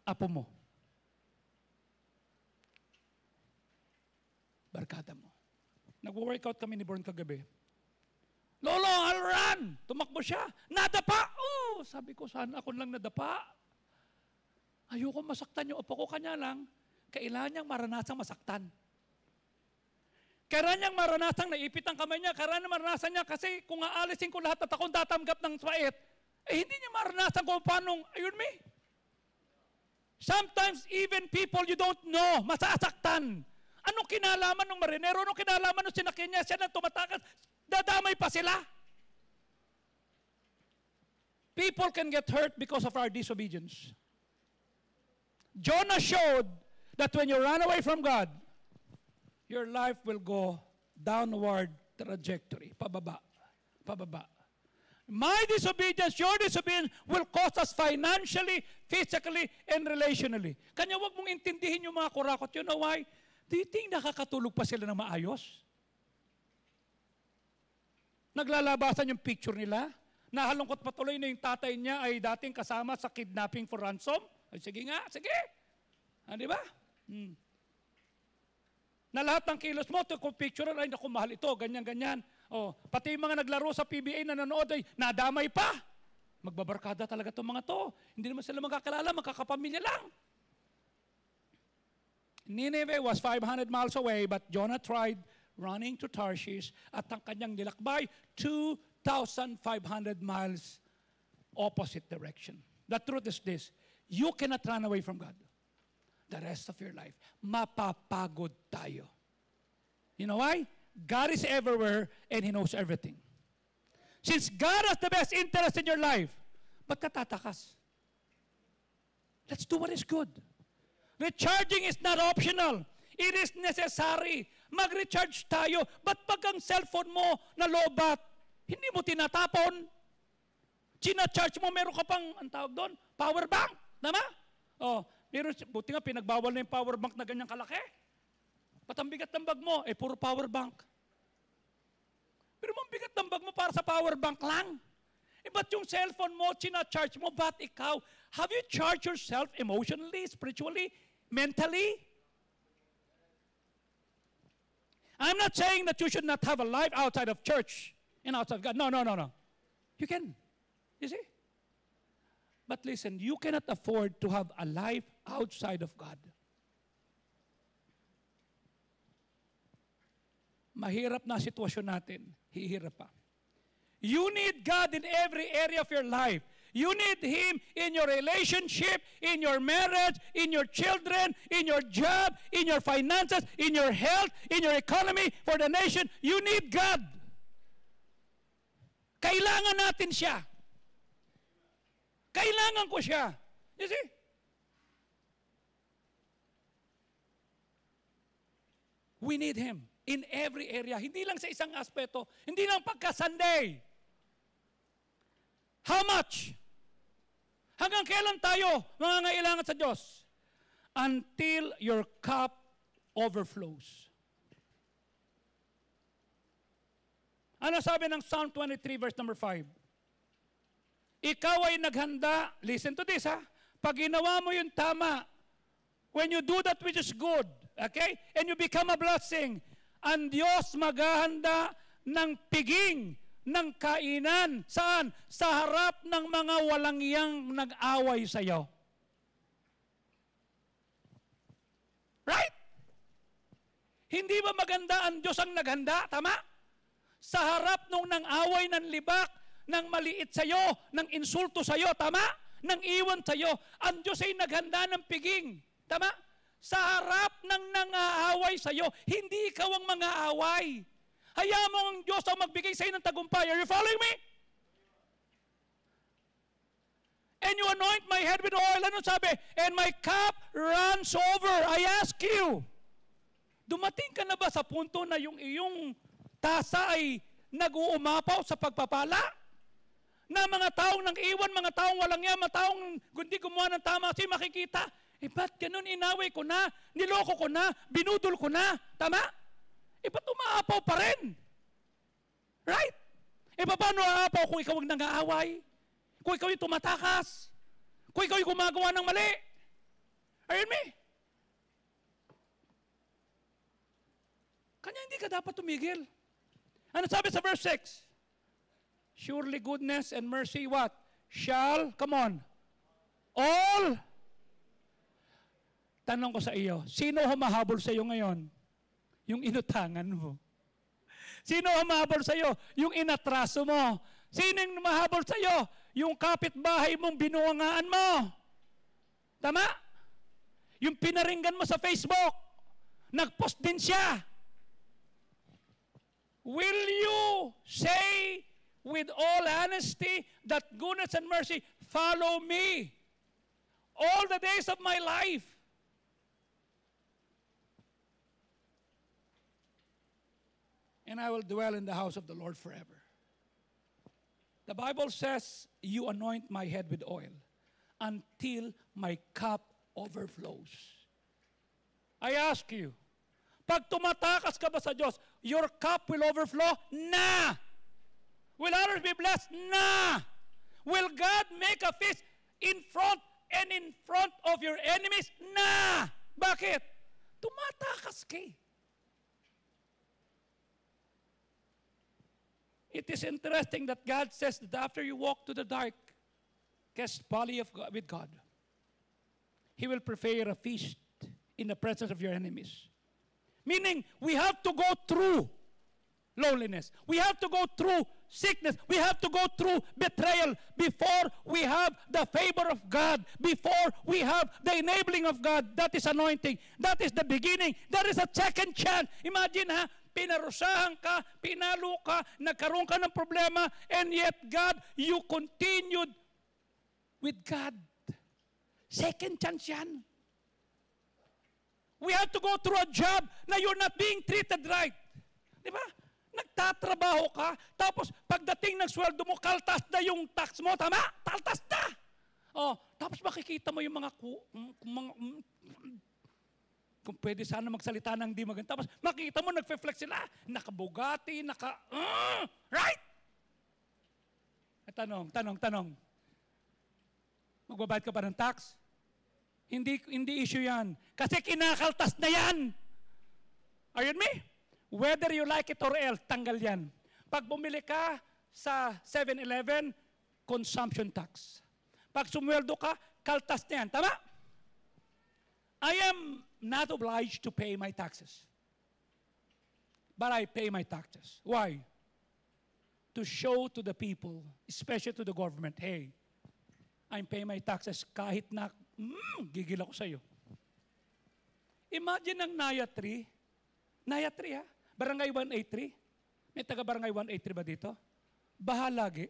Apo mo? Barkada mo. Nag-workout kami ni Born kagabi. Lolo, I'll run! Tumakbo siya. Nadapa! Oh, sabi ko, sana ako lang nadapa. Ayoko masaktan yung apo ko, kanya lang. Kailangan niyang maranasang masaktan. Kailangan niyang maranasang naipit ang kamay niya. Kailangan niyang maranasan niya kasi kung aalisin ko lahat at akong tatanggap ng swait, hindi niya maranasan kung paano, ayun me. Sometimes even people you don't know, masasaktan. Anong kinalaman ng marinero? Anong kinalaman ng sinakyan niya? Siya nang tumatakas, dadamay pa sila. People can get hurt because of our disobedience. Jonah showed that when you run away from God, your life will go downward trajectory. Pababa. Pababa. My disobedience, your disobedience will cost us financially, physically, and relationally. Kanya wag mong intindihin yung mga kurakot. You know why? Do you think nakakatulog pa sila na maayos? Naglalabasan yung picture nila. Nahalungkot patuloy na yung tatay niya ay dating kasama sa kidnapping for ransom. Ay, sige nga, sige. Di ba? Na lahat ng kilos mo, kung picture, ay naku, mahal ito, ganyan-ganyan. Oh, pati yung mga naglaro sa PBA na nanonood ay nadamay pa. Magbabarkada talaga itong mga to. Hindi naman sila magkakalala, magkakapamilya lang. Nineveh was 500 miles away, but Jonah tried running to Tarshish at ang kanyang nilakbay 2,500 miles opposite direction. The truth is this, you cannot run away from God the rest of your life. Mapapagod tayo. You know why? God is everywhere and He knows everything. Since God has the best interest in your life, ba't ka tatakas? Let's do what is good. Recharging is not optional. It is necessary. Mag-recharge tayo. Ba't pag ang cellphone mo na lobat, hindi mo tinatapon? China-charge mo, meron ka pang, ang tawag doon, power bank. Tama? Oh, buti nga pinagbawal na yung power bank na ganyang kalaki. Ba't ang bigat ng bag mo? Puro power bank. Pero ang bigat ng bag mo para sa power bank lang. Ba't yung cellphone mo, china-charge mo, ba't ikaw? Have you charged yourself emotionally, spiritually, mentally? I'm not saying that you should not have a life outside of church and outside of God. No. You can. You see? But listen, you cannot afford to have a life outside of God. Mahirap na sitwasyon natin, hihirap pa. You need God in every area of your life. You need Him in your relationship, in your marriage, in your children, in your job, in your finances, in your health, in your economy, for the nation. You need God. Kailangan natin siya. Kailangan ko siya. You see? We need Him in every area. Hindi lang sa isang aspeto. Hindi lang pagka-Sunday. How much? Hanggang kailan tayo mangangailangan sa Diyos? Until your cup overflows. Ano sabi ng Psalm 23 verse number 5? Ikaw ay naghanda, listen to this ha, pag ginawa mo yung tama, when you do that which is good, okay, and you become a blessing, ang Diyos maghahanda ng piging, ng kainan. Saan? Sa harap ng mga walang iyang nag-away sa iyo. Right? Hindi ba maganda ang Diyos ang naghanda? Tama? Sa harap nung nang-away ng libak, ng maliit sa iyo, ng insulto sa iyo, tama? Nang iwan sa iyo, ang Diyos ay naghanda ng piging. Tama? sa harap ng nangaaway sa'yo. Hindi ikaw ang mangaaway. Hayaan mo ang Diyos ang magbigay sa'yo ng tagumpay. Are you following me? And you anoint my head with oil. Ano sabi? And my cup runs over. I ask you, dumating ka na ba sa punto na yung iyong tasa ay nag-uumapaw sa pagpapala? Na mga taong nang iwan, mga taong walang yan, mga taong hindi gumawa ng tama, kasi makikita, ba't ganun inaway ko na, niloko ko na, binudol ko na, tama? Ba't umaapaw pa rin? Right? Paano aapaw kung ikaw ang nang-aaway? Kung ikaw yung tumatakas? Kung ikaw yung gumagawa ng mali? Are you me? Kanya hindi ka dapat tumigil. Ano sabi sa verse 6? Surely goodness and mercy what? Shall, come on, all. Tanong ko sa iyo, sino humahabol sa iyo ngayon? Yung inutangan mo. Sino humahabol sa iyo? Yung inatraso mo. Sino yung humahabol sa iyo? Yung kapitbahay mong binuangaan mo. Tama? Yung pinaringgan mo sa Facebook. Nag-post din siya. Will you say with all honesty that goodness and mercy follow me all the days of my life? And I will dwell in the house of the Lord forever. The Bible says, you anoint my head with oil until my cup overflows. I ask you, pag tumatakas ka ba sa Diyos, your cup will overflow? Na! Will others be blessed? Na! Will God make a feast in front of your enemies? Na! Bakit? Tumatakas ka. It is interesting that God says that after you walk to the darkest valley with God, He will prepare a feast in the presence of your enemies. Meaning, we have to go through loneliness. We have to go through sickness. We have to go through betrayal before we have the favor of God, before we have the enabling of God. That is anointing. That is the beginning. That is a second chance. Imagine pinarusahan ka, pinalo ka, nagkaroon ka ng problema, and yet God, you continued with God. Second chance yan. We have to go through a job na you're not being treated right. Di ba? Nagtatrabaho ka, tapos pagdating ng sweldo mo, kaltas na yung tax mo, tama? Kaltas na! Tapos makikita mo yung mga kung pwede sana magsalita ng di maganda. Tapos makikita mo, nagfe-flex sila. Naka-Bugatti, right? Tanong. Magbabayad ka pa ng tax? Hindi issue yan. Kasi kinakaltas na yan. Are you with me? Whether you like it or else, tanggal yan. Pag bumili ka sa 7-Eleven, consumption tax. Pag sumweldo ka, kaltas na yan. Tama? I am not obliged to pay my taxes. But I pay my taxes. Why? To show to the people, especially to the government, hey, I'm paying my taxes kahit na gigil ako sa iyo. Imagine ang Naya 3. Naya 3 Barangay 183. May taga Barangay 183 ba dito? Baha lagi.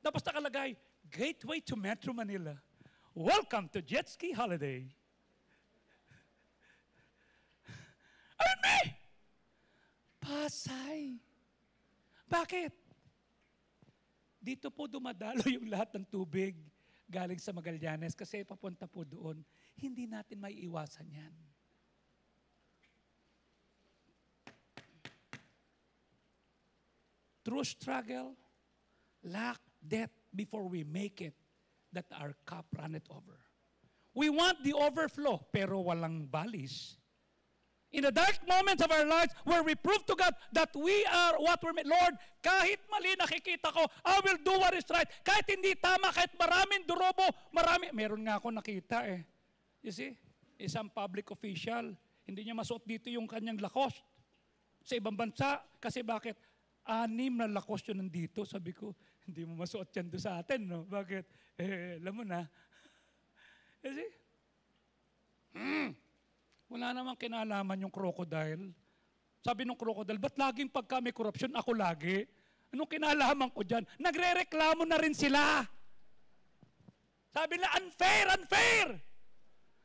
Tapos nakalagay, Gateway to Metro Manila. Welcome to Jet Ski Holiday. Ayun me! Pasay. Bakit? Dito po dumadalo yung lahat ng tubig galing sa Magallanes kasi papunta po doon. Hindi natin may iwasan yan. True struggle, lack, death before we make it, that our cup runneth over. We want the overflow, pero walang balis. In the dark moments of our lives, where we prove to God that we are what we're made. Lord, kahit mali nakikita ko, I will do what is right. Kahit hindi tama, kahit maraming durobo, meron nga ako nakita You see, isang public official, hindi niya masuot dito yung kanyang Lacoste. Sa ibang bansa, kasi bakit? 6 na Lacoste yun nandito. Sabi ko, hindi mo masuot yan doon sa atin, no? Bakit? Alam mo na. You see? Wala namang kinalaman yung crocodile. Sabi nung crocodile, ba't laging pagka may korupsyon, ako lagi? Anong kinalaman ko dyan? Nagre-reklamo na rin sila. Sabi nila, unfair, unfair!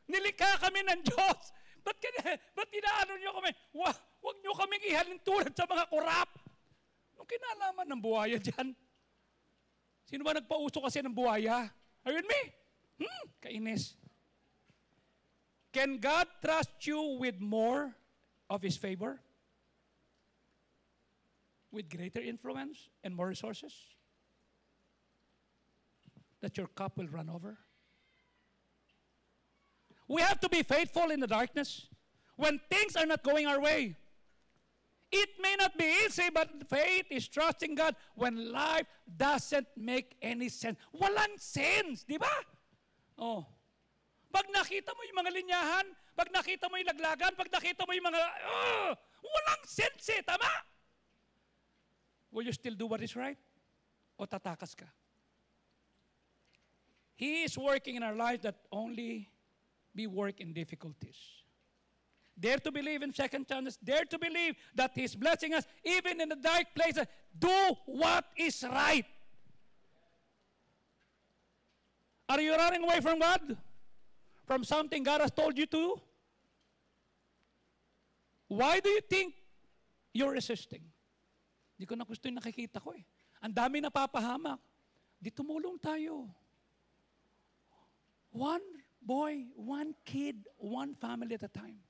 Nilikha kami ng Diyos. Ba't inaano nyo kami? Huwag nyo kaming ihalin tulad sa mga korap. Anong kinalaman ng buhaya dyan? Sino ba nagpauso kasi ng buhaya? Are you with me? Kainis. Can God trust you with more of His favor? With greater influence and more resources? That your cup will run over? We have to be faithful in the darkness when things are not going our way. It may not be easy, but faith is trusting God when life doesn't make any sense. Walang sense, di ba? Oh. Pag nakita mo yung mga linyahan, pag nakita mo yung laglagan, pag nakita mo yung mga, walang sense eh, tama? Will you still do what is right? O tatakas ka? He is working in our lives that only be work in difficulties. Dare to believe in second chances. Dare to believe that He's blessing us even in the dark places. Do what is right. Are you running away from God? From something God has told you to? Why do you think you're resisting? Hindi ko na gusto yung nakikita ko eh. Ang dami napapahamak. Di tumulong tayo. One boy, one kid, one family at a time.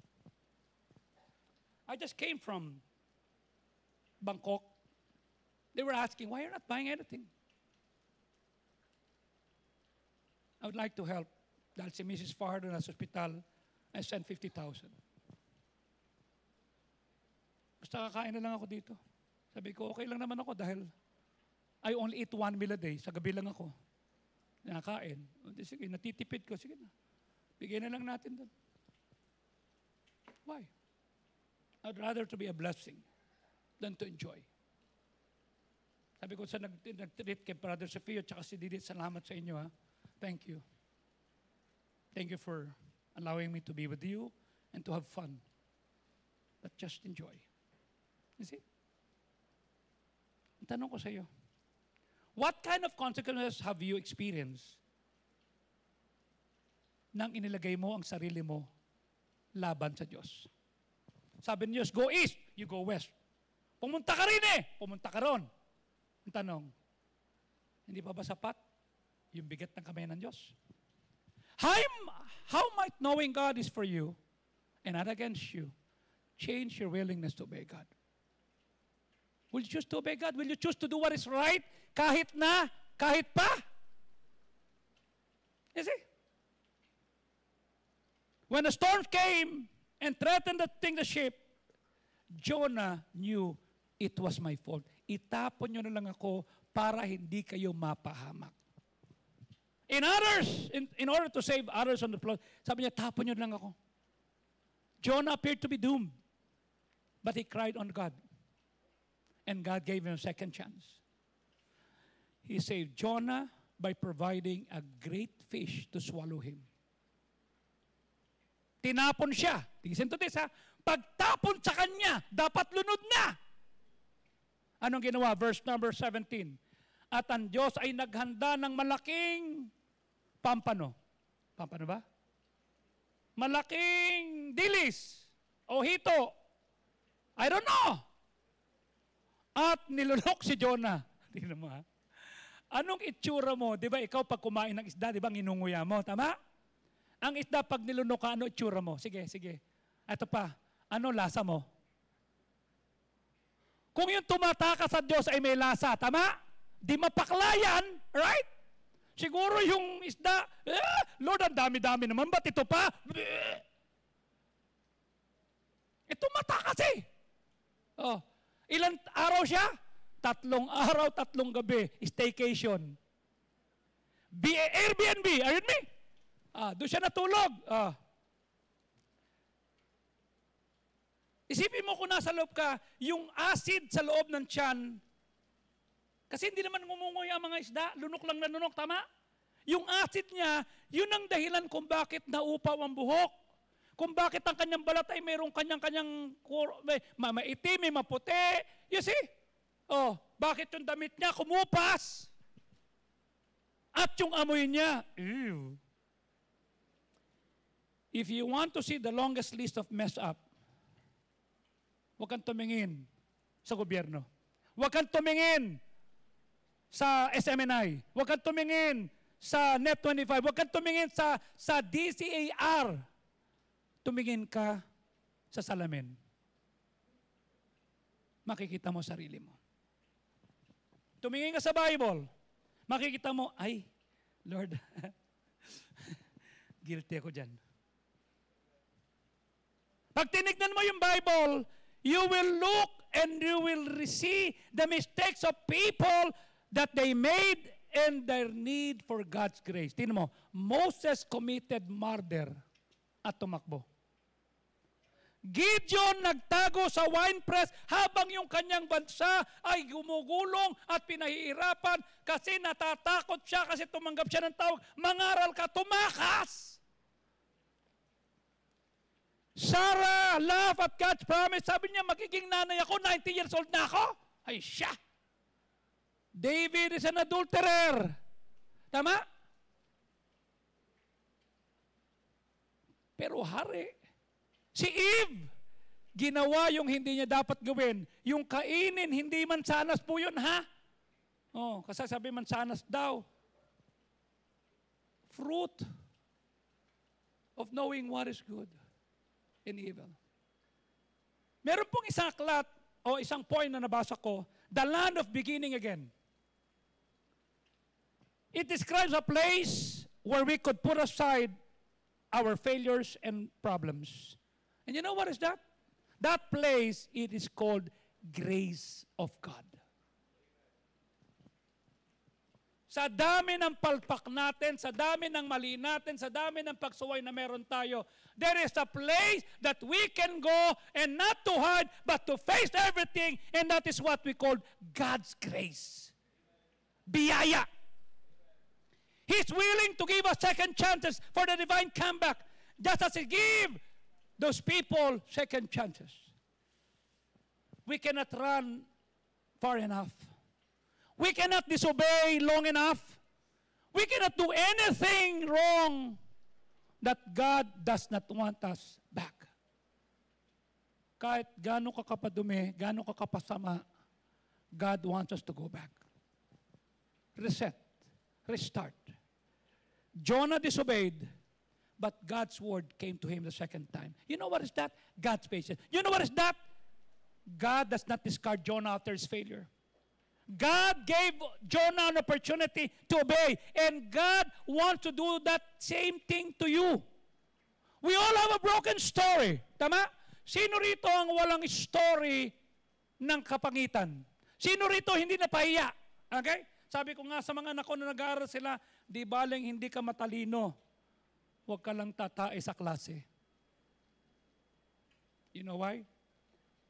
I just came from Bangkok. They were asking, why are you not buying anything? I would like to help. Dahil si Mrs. Fardo nasa hospital, I sent 50,000. Basta kakain na lang ako dito. Sabi ko, okay lang naman ako dahil I only eat 1 meal a day. Sa gabi lang ako. Nakakain. Sige, natitipid ko. Sige na. Bigyan na lang natin doon. Why? I'd rather to be a blessing than to enjoy. Sabi ko sa nag-treat kay Brother Sofio at si Didit, salamat sa inyo ha. Thank you. Thank you for allowing me to be with you and to have fun. But just enjoy. You see? Ang tanong ko sa iyo, what kind of consequences have you experienced nang inilagay mo ang sarili mo laban sa Diyos? Sabi ni Diyos, go east, you go west. Pumunta ka rin pumunta ka ron. Ang tanong, hindi pa ba sapat yung bigat ng kamay ng Diyos? How might knowing God is for you and not against you change your willingness to obey God? Will you choose to obey God? Will you choose to do what is right kahit pa? You see? When the storm came and threatened to sink the ship, Jonah knew it was my fault. Itapon nyo na lang ako para hindi kayo mapahamak. In order to save others on the flood, sabi niya, tapon nyo lang ako. Jonah appeared to be doomed, but he cried on God. And God gave him a second chance. He saved Jonah by providing a great fish to swallow him. Tinapon siya. Listen to this ha. Pagtapon sa kanya, dapat lunod na. Anong ginawa? Verse number 17. At ang Diyos ay naghanda ng malaking pampano. Pampano ba? Malaking dilis o hito. I don't know. At nilunok si Jonah. Tingnan mo ha. Anong itsura mo? Di ba ikaw pag kumain ng isda, di ba nginunguya mo? Tama? Ang isda pag nilunok ka, ano itsura mo? Sige. Ito pa. Ano lasa mo? Kung yung tumataka sa Diyos ay may lasa, tama? Di mapaklayan, right? Siguro yung isda, Lord, ang dami-dami naman, ba't ito pa? Ito matakas eh. Oh, ilang araw siya? 3 araw, 3 gabi. Staycation. Airbnb, are you with me? Doon siya natulog. Isipin mo kung nasa loob ka, yung acid sa loob ng tiyan, kasi hindi naman ngumungoy ang mga isda, lunok lang na lunok, tama? Yung acid niya, yun ang dahilan kung bakit naupaw ang buhok. Kung bakit ang kanyang balat ay mayroong kanyang maitim, may maputi. You see? Oh, bakit yung damit niya kumupas? At yung amoy niya, ew. If you want to see the longest list of mess up, huwag kang tumingin sa gobyerno. Huwag kang tumingin sa SMNI. Huwag kang tumingin sa NET25. Huwag kang tumingin sa DCAR. Tumingin ka sa salamin. Makikita mo sarili mo. Tumingin ka sa Bible. Makikita mo, ay, Lord, guilty ako dyan. Pag tinignan mo yung Bible, you will look and you will see the mistakes of people that they made and their need for God's grace. Tingnan mo, Moses committed murder at tumakbo. Gideon nagtago sa winepress habang yung kanyang bansa ay gumugulong at pinahihirapan kasi natatakot siya kasi tumanggap siya ng tawag, mangaral ka, tumakas! Sarah laughed at God's promise. Sabi niya, magiging nanay ako, 90 years old na ako. Ay, siya. David is an adulterer. Tama? Pero hari, si Eve, ginawa yung hindi niya dapat gawin. Yung kainin, hindi mansanas po yun, ha? Oh, kasi sabi mansanas daw. Fruit of knowing what is good and evil. Meron pong isang aklat o isang point na nabasa ko, the land of beginning again. It describes a place where we could put aside our failures and problems. And you know what is that? That place, it is called grace of God. Sa dami ng palpak natin, sa dami ng mali natin, sa dami ng pagsuway na meron tayo, there is a place that we can go and not to hide, but to face everything, and that is what we call God's grace. Biyaya. He's willing to give us second chances for the divine comeback, just as He gave those people second chances. We cannot run far enough. We cannot disobey long enough. We cannot do anything wrong that God does not want us back. Kahit gano'n ka kapadumi, gano'n ka kapasama, God wants us to go back. Reset. Restart. Jonah disobeyed, but God's word came to him the second time. You know what is that? God's patience. You know what is that? God does not discard Jonah after his failure. God gave Jonah an opportunity to obey, and God wants to do that same thing to you. We all have a broken story. Tama? Sino rito ang walang story ng kapangitan? Sino rito hindi napahiya? Okay? Sabi ko nga sa mga anak ko na nag-aaral sila, di baling hindi ka matalino, huwag ka lang tatae sa klase. You know why?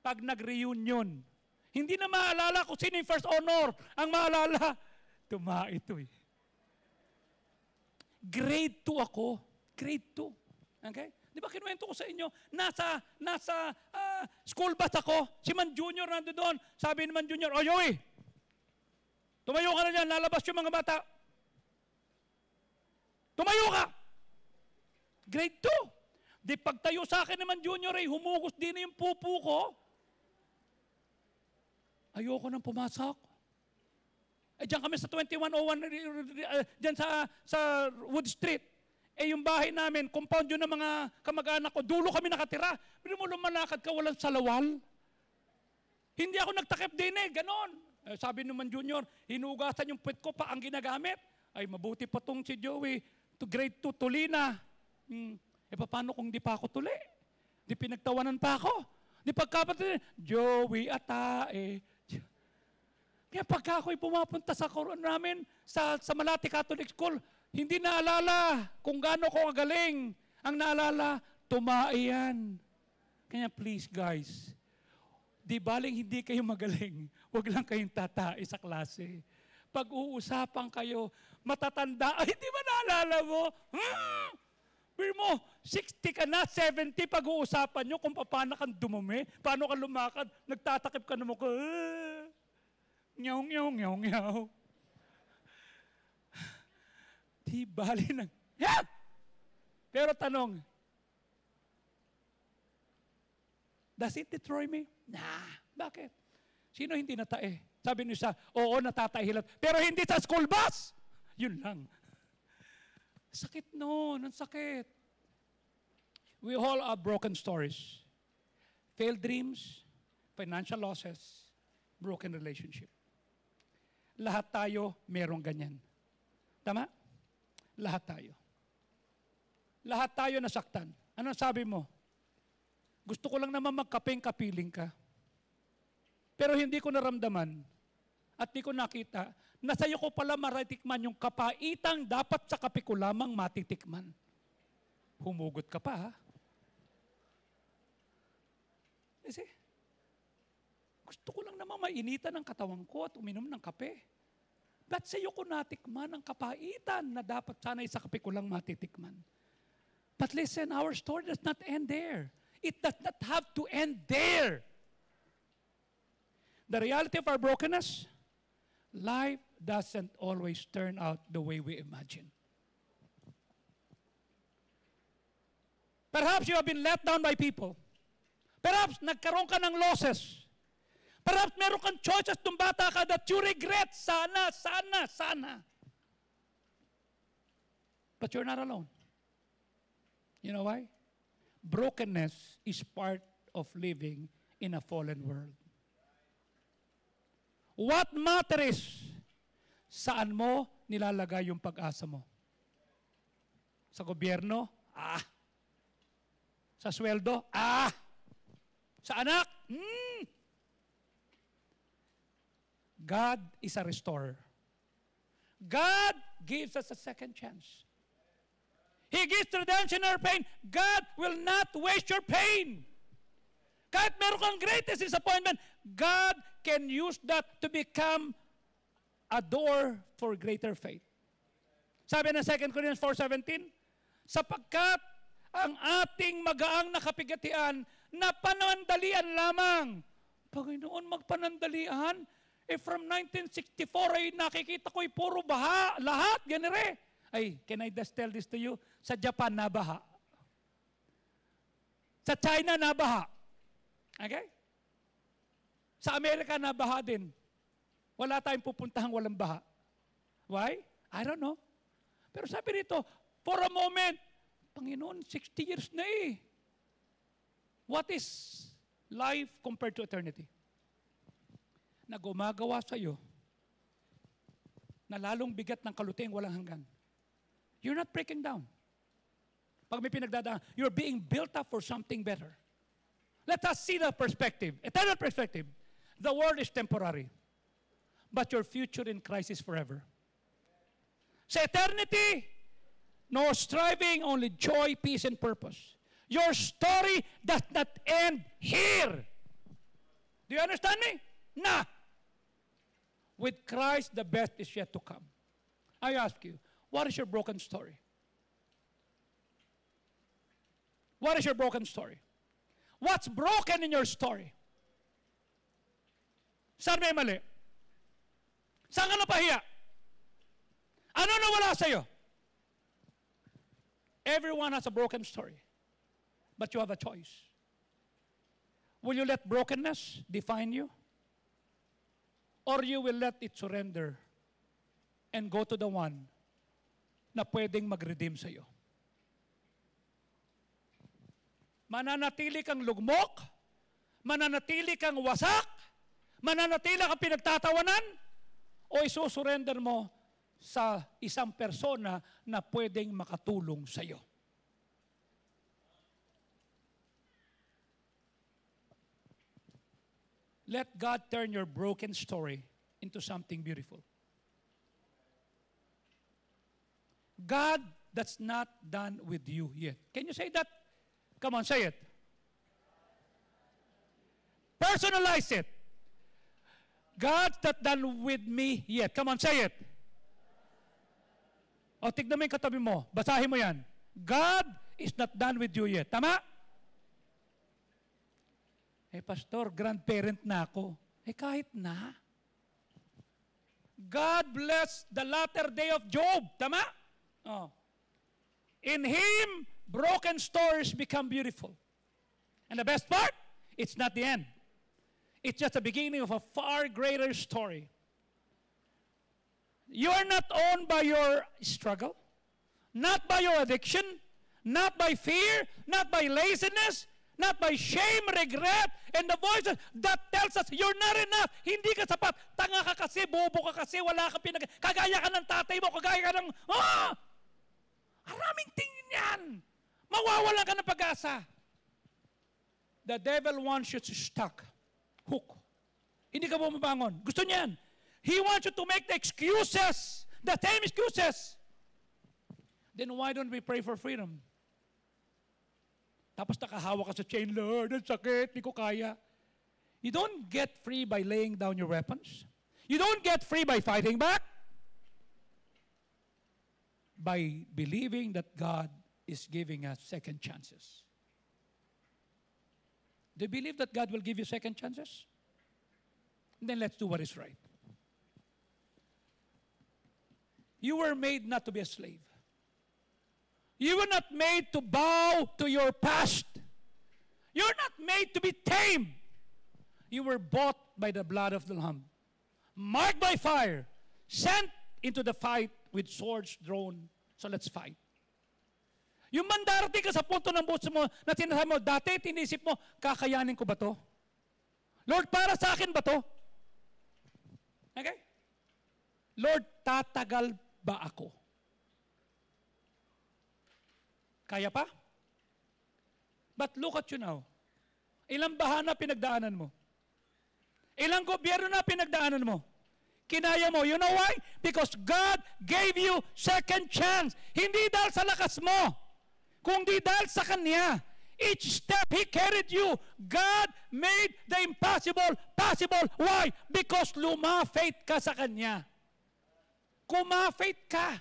Pag nag-reunion, hindi na maalala kung sino yung first honor. Ang maalala, tumae ito eh. Grade 2 ako. Grade 2. Okay? Di ba kinuwento ko sa inyo, nasa school bus ako, si Man Junior nando doon. Sabi ni Man Junior, Oyoy, tumayo ka na dyan, lalabas yung mga bata. Tumayo ka! Grade 2. Di pagtayo sa akin naman Junior, humugos din yung pupo ko. Ayoko nang pumasok. Diyan kami sa 2101, diyan sa Wood Street. Yung bahay namin, compound yun ng mga kamag-anak ko, dulo kami nakatira. Pero mo lumalakad ka, walang salawal. Hindi ako nagtakip din ganon. Sabi naman Junior, hinugasan yung puwet ko pa ang ginagamit. Ay, mabuti pa tong si Joey. To grade 2, tuli na. Paano kung di pa ako tuli? Di pinagtawanan pa ako. Di pagkapatid, Joey, atae. Kaya pagka ako'y pumapunta sa koron namin, sa Malati Catholic School, hindi naalala kung gaano ko kagaling. Ang naalala, tumae yan. Kaya please guys, di baling hindi kayo magaling, huwag lang kayong tatae sa klase. Pag-uusapan kayo, matatanda, ay di ba naalala mo? Pero mo, 60 ka na, 70, pag-uusapan nyo kung paano kang dumumi, paano ka lumakad, nagtatakip ka na mo ka, nyaw, nyaw, nyaw, nyaw. Di bali ng, yeah! Pero tanong, does it destroy me? Nah. Bakit? Sino hindi natae? Sabi niyo oo, natatahilat. Pero hindi sa school bus. Yun lang. Sakit noon, ang sakit. We all have broken stories. Failed dreams, financial losses, broken relationship. Lahat tayo merong ganyan. Tama? Lahat tayo. Lahat tayo nasaktan. Ano sabi mo? Gusto ko lang naman magkaping-kapiling ka. Pero hindi ko naramdaman at di ko nakita na sa'yo ko pala matitikman yung kapaitang dapat sa kape ko lamang matitikman. Humugot ka pa, ha? Kasi, gusto ko lang naman mainitan ang katawan ko at uminom ng kape. Ba't sa'yo ko natikman ang kapaitan na dapat sana'y sa kape ko lang matitikman? But listen, our story does not end there. It does not have to end there. The reality of our brokenness, life doesn't always turn out the way we imagine. Perhaps you have been let down by people. Perhaps nagkaroon ka ng losses. Perhaps meron kang choices nung bata ka that you regret. Sana. But you're not alone. You know why? Brokenness is part of living in a fallen world. What matters is, saan mo nilalagay yung pag-asa mo? Sa gobyerno? Sa sweldo? Sa anak? God is a restorer. God gives us a second chance. He gives redemption in our pain. God will not waste your pain. Kahit meron kang greatest disappointment, God can use that to become a door for greater faith. Sabi ng 2 Corinthians 4:17, sapagkat ang ating magaang na kapigatian na panandalian lamang. Panginoon, magpanandalian? From 1964 ay nakikita ko'y puro baha, lahat, ganire. Ay, can I just tell this to you? Sa Japan, nabaha. Sa China, nabaha. Okay? Sa Amerika, nabaha din. Wala tayong pupuntahang walang baha. Why? I don't know. Pero sabi rito, for a moment, Panginoon, 60 years na eh. What is life compared to eternity? Na gumagawa sa'yo na lalong bigat ng kaluting walang hanggan. You're not breaking down. Pag may pinagdadaan, you're being built up for something better. Let us see the perspective, eternal perspective. The world is temporary, but your future in Christ is forever. Sa eternity, no striving, only joy, peace, and purpose. Your story does not end here. Do you understand me? Nah. With Christ, the best is yet to come. I ask you, what is your broken story? What is your broken story? What's broken in your story? Saan may mali? Saan ka napahiya? Ano nawala sa'yo? Everyone has a broken story. But you have a choice. Will you let brokenness define you? Or you will let it surrender and go to the one na pwedeng mag-redeem sa'yo? Mananatili kang lugmok? Mananatili kang wasak? Mananatili kang pinagtatawanan? O isusurrender mo sa isang persona na pwedeng makatulong sa'yo? Let God turn your broken story into something beautiful. God that's not done with you yet. Can you say that? Come on, say it. Personalize it. God's not done with me yet. Come on, say it. O, tignan mo yung katabi mo. Basahin mo yan. God is not done with you yet. Tama? Eh, Pastor, grandparent na ako. Eh, kahit na. God bless the latter day of Job. Tama? Oh. In Him, broken stories become beautiful. And the best part, it's not the end. It's just the beginning of a far greater story. You are not owned by your struggle, not by your addiction, not by fear, not by laziness, not by shame, regret, and the voices that tells us you're not enough, hindi ka sapat, tanga ka kasi, bobo ka kasi, wala ka kagaya ka ng tatay mo, kagaya ka ng, maraming tingin yan. Mawawalan ka ng pag-asa. The devil wants you to stuck. Hook. Hindi ka bumabangon. Gusto niyan. He wants you to make the excuses, the same excuses. Then why don't we pray for freedom? Tapos nakahawa ka sa chain, Lord, ang sakit, hindi ko kaya. You don't get free by laying down your weapons. You don't get free by fighting back. By believing that God is giving us second chances. Do you believe that God will give you second chances? Then let's do what is right. You were made not to be a slave. You were not made to bow to your past. You're not made to be tamed. You were bought by the blood of the Lamb, marked by fire, sent into the fight with swords drawn. So let's fight. Yung mandarating ka sa punto ng buhay mo na tinasabi mo, dati tinisip mo, kakayanin ko ba to? Lord, para sa akin ba to? Okay? Lord, tatagal ba ako? Kaya pa? But look at you now. Ilang bahana pinagdaanan mo? Ilang gobyerno na pinagdaanan mo? Kinaya mo. You know why? Because God gave you second chance. Hindi dahil sa lakas mo, kundi dahil sa Kanya. Each step He carried you, God made the impossible possible. Why? Because lumafait ka sa Kanya. Kumafait ka.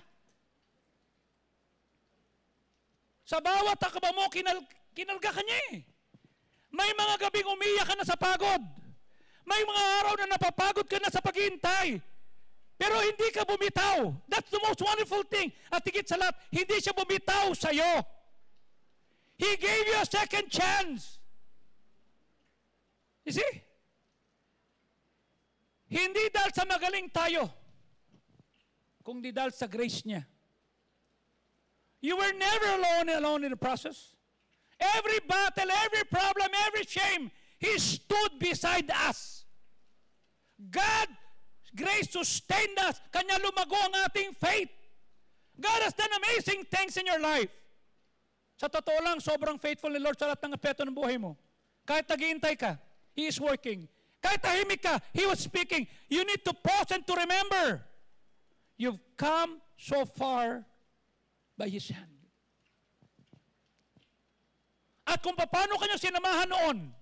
Sa bawat takbo mo, kinalga ka niya eh. May mga gabing umiyak ka na sa pagod. May mga araw na napapagod ka na sa paghihintay. Pero hindi ka bumitaw. That's the most wonderful thing. At higit sa lahat, hindi siya bumitaw sa'yo. He gave you a second chance. You see? Hindi dahil sa magaling tayo, kundi dahil sa grace niya. You were never alone in the process. Every battle, every problem, every shame, He stood beside us. God, grace sustained us. Kanya lumago ang ating faith. God has done amazing things in your life. Sa totoo lang, sobrang faithful ni Lord sa lahat ng apeto ng buhay mo. Kahit naghihintay ka, He is working. Kahit tahimik ka, He was speaking. You need to pause and to remember. You've come so far by His hand. At kung paano kanya sinamahan noon,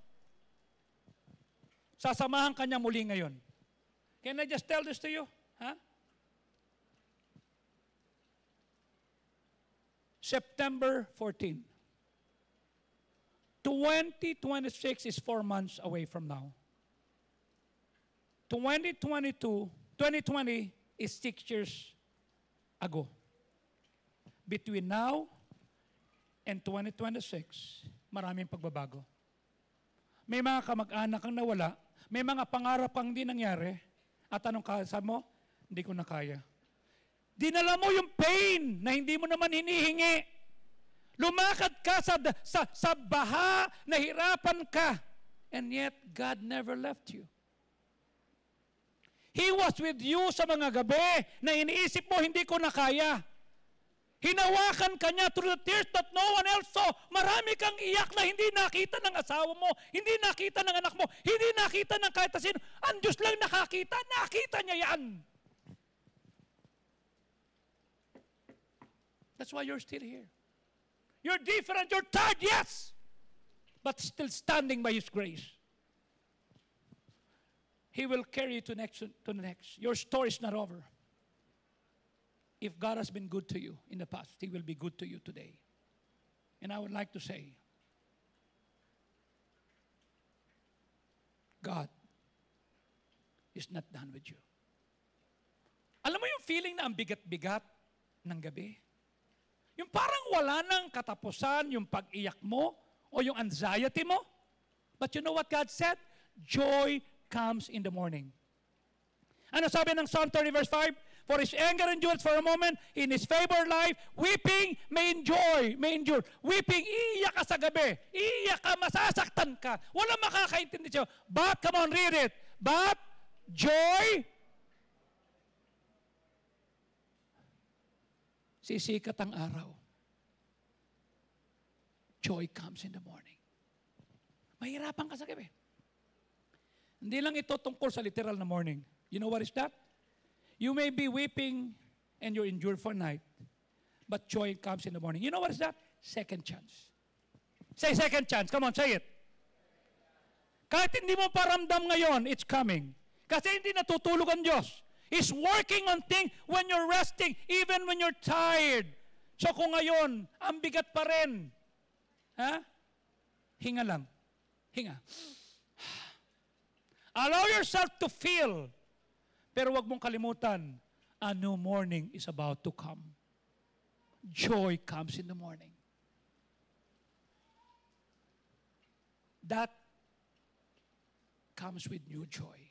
sasamahan kanya muli ngayon. Can I just tell this to you? Huh? September 14. 2026 is 4 months away from now. 2020 is 6 years ago. Between now and 2026, maraming pagbabago. May mga kamag-anak kang nawala, may mga pangarap kang hindi nangyari, at anong sabi mo? Hindi ko na kaya. Dinala mo yung pain na hindi mo naman hinihingi. Lumakad ka sa baha, nahirapan ka, and yet God never left you. He was with you sa mga gabi na iniisip mo, hindi ko na kaya. Hinawakan ka niya through the tears that no one else saw. Marami kang iyak na hindi nakita ng asawa mo, hindi nakita ng anak mo, hindi nakita ng kahit sino. Ang Diyos lang nakakita, nakita niya yan. That's why you're still here. You're different, you're tired, yes, but still standing by His grace. He will carry you to the next. Your story is not over. If God has been good to you in the past, He will be good to you today. And I would like to say, God is not done with you. Alam mo yung feeling na ang bigat-bigat ng gabi? Yung parang wala nang katapusan yung pag-iyak mo o yung anxiety mo. But you know what God said? Joy comes in the morning. Ano sabi ng Psalm 30 verse 5? For his anger endures for a moment, in his favor life, weeping may endure. Weeping, iiyak ka sa gabi. Iiyak ka, masasaktan ka. Walang makakaintindi sa'yo. But, come on, read it. But, joy, sisikat ang araw. Joy comes in the morning. Mahirapan ka sa gabi. Hindi lang ito tungkol sa literal na morning. You know what is that? You may be weeping and you endure for night, but joy comes in the morning. You know what is that? Second chance. Say second chance. Come on, say it. Kahit hindi mo paramdam ngayon, it's coming. Kasi hindi natutulog ang Diyos. He's working on things when you're resting, even when you're tired. So kung ngayon, ang bigat pa rin, ha? Hinga lang. Hinga. Allow yourself to feel. Pero wag mong kalimutan, a new morning is about to come. Joy comes in the morning. That comes with new joy.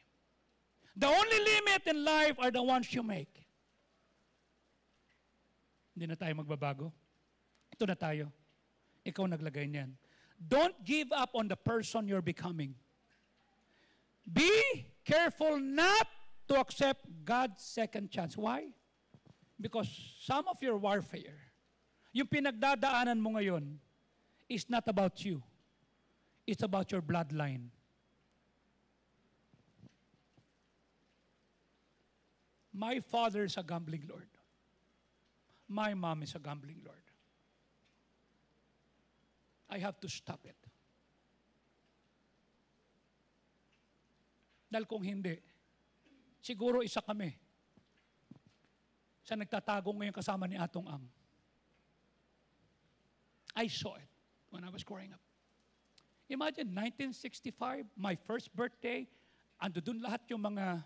The only limit in life are the ones you make. Hindi na tayo magbabago. Ito na tayo. Ikaw naglagay niyan. Don't give up on the person you're becoming. Be careful not to accept God's second chance. Why? Because some of your warfare, yung pinagdadaanan mo ngayon, is not about you. It's about your bloodline. My father is a gambling lord. My mom is a gambling lord. I have to stop it. Dahil kung hindi, siguro isa kami sa nagtatago ngayon kasama ni Atong Ang. I saw it when I was growing up. Imagine, 1965, my first birthday, ando dun lahat yung mga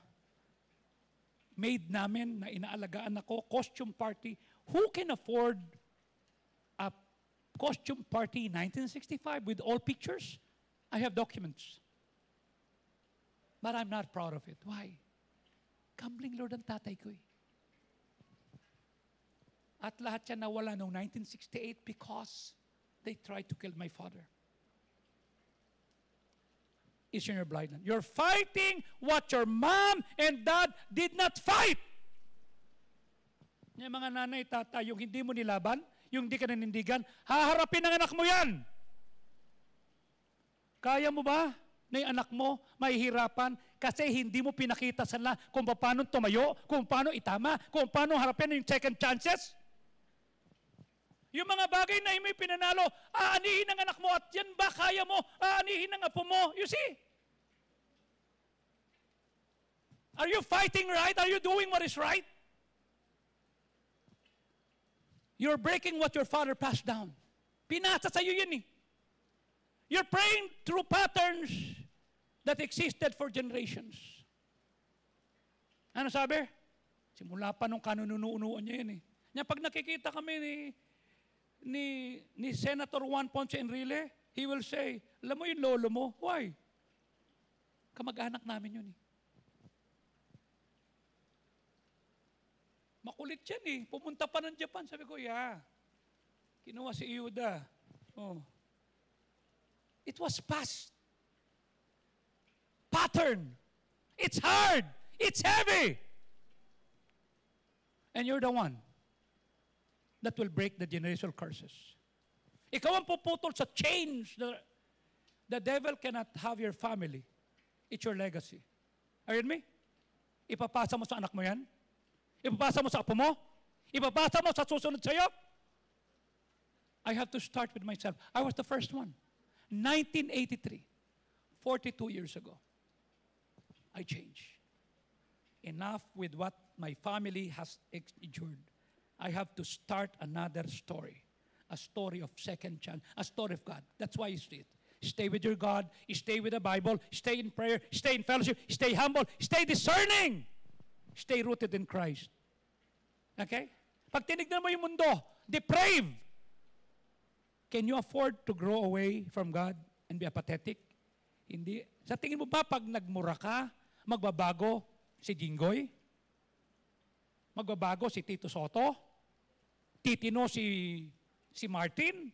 maid namin na inaalagaan ako, costume party. Who can afford a costume party in 1965 with all pictures? I have documents. But I'm not proud of it. Why? Gambling lord ang tatay ko eh. At lahat siya nawala noong 1968 because they tried to kill my father. It's in your bloodline. You're fighting what your mom and dad did not fight. Yung mga nanay, tata, yung hindi mo nilaban, yung hindi ka nanindigan, haharapin ng anak mo yan. Kaya mo ba na yung anak mo mahihirapan kasi hindi mo pinakita sa nila kung paano tumayo, kung paano itama, kung paano harapin yung second chances? Yung mga bagay na may pinanalo, aanihin ang anak mo at yan ba kaya mo, aanihin ang apo mo. You see? Are you fighting right? Are you doing what is right? You're breaking what your father passed down. Pinasa sa'yo yan eh. You're praying through patterns that existed for generations. Ano sabi? Simula pa nung kanununuan niya yan eh. Pag nakikita kami ni Senator Juan Ponce Enrile, he will say, alam mo yung lolo mo? Why? Kamag-anak namin yun eh. Makulit yan eh. Pumunta pa ng Japan. Sabi ko, yeah. Kinuha si Iyuda. Oh. It was past. Pattern. It's hard. It's heavy. And you're the one that will break the generational curses. Ikaw ang puputol sa chains. The devil cannot have your family. It's your legacy. Are you with me? Ipapasa mo sa anak mo yan? Ipapasa mo sa apo mo? Ipapasa mo sa susunod sa'yo? I have to start with myself. I was the first one. 1983, 42 years ago, I changed. Enough with what my family has endured. I have to start another story. a story of second chance, a story of God. That's why you see it. Stay with your God, stay with the Bible, stay in prayer, stay in fellowship, stay humble, stay discerning, stay rooted in Christ. Okay? Pag tinignan mo yung mundo, depraved, can you afford to grow away from God and be apathetic? Hindi. Sa tingin mo ba pag nagmura ka, magbabago si Jinggoy? Magbabago si Tito Soto? Titino si Martin?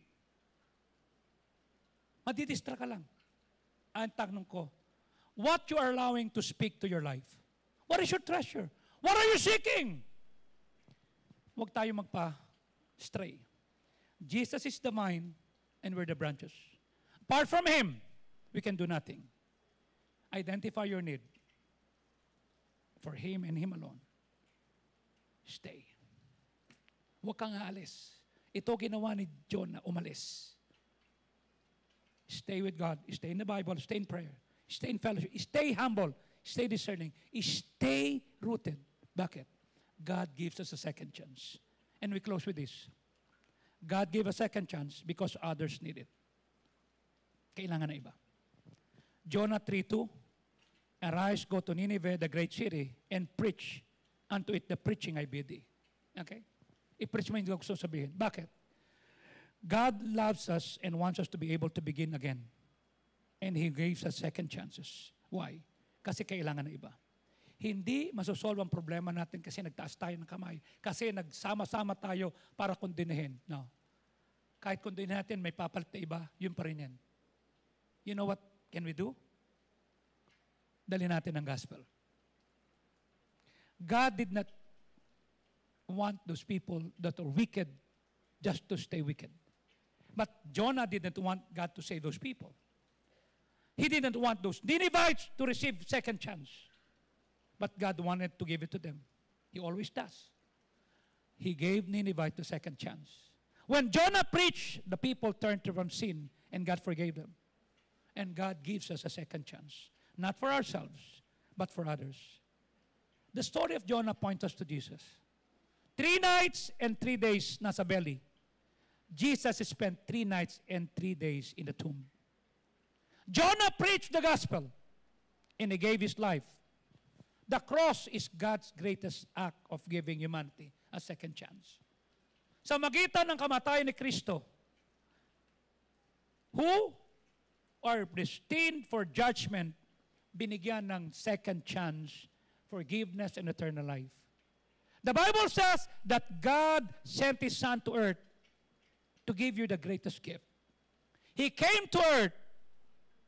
Madidistra ka lang. Ang tanong ko, what you are allowing to speak to your life? What is your treasure? What are you seeking? Huwag tayo magpa-stray. Jesus is the vine and we're the branches. Apart from Him, we can do nothing. Identify your need for Him and Him alone. Stay. Huwag kang aalis. Ito ginawa ni John na umalis. Stay with God. Stay in the Bible. Stay in prayer. Stay in fellowship. Stay humble. Stay discerning. Stay rooted. Bakit? God gives us a second chance. And we close with this. God gave a second chance because others need it. Kailangan na iba. Jonah 3:2, arise, go to Nineveh, the great city, and preach unto it the preaching I bid thee. Okay? I-preach mo yung gusto sabihin. Bakit? God loves us and wants us to be able to begin again. And He gives us second chances. Why? Kasi kailangan na iba. Hindi masosolve ang problema natin kasi nagtaas tayo ng kamay. Kasi nagsama-sama tayo para kondinahin. No. Kahit kondinahin natin, may papalit na iba, yun pa rin yan. You know what can we do? Dali natin ang gospel. God did not want those people that are wicked just to stay wicked. But Jonah didn't want God to save those people. He didn't want those Ninevites to receive second chance. But God wanted to give it to them. He always does. He gave Ninevite the second chance. When Jonah preached, the people turned from sin and God forgave them. And God gives us a second chance. Not for ourselves, but for others. The story of Jonah points us to Jesus. 3 nights and 3 days nasa belly. Jesus spent 3 nights and 3 days in the tomb. Jonah preached the gospel and he gave his life. The cross is God's greatest act of giving humanity a second chance. Sa magitan ng kamatayan ni Kristo, who are destined for judgment, binigyan ng second chance, forgiveness, and eternal life. The Bible says that God sent His Son to earth to give you the greatest gift. He came to earth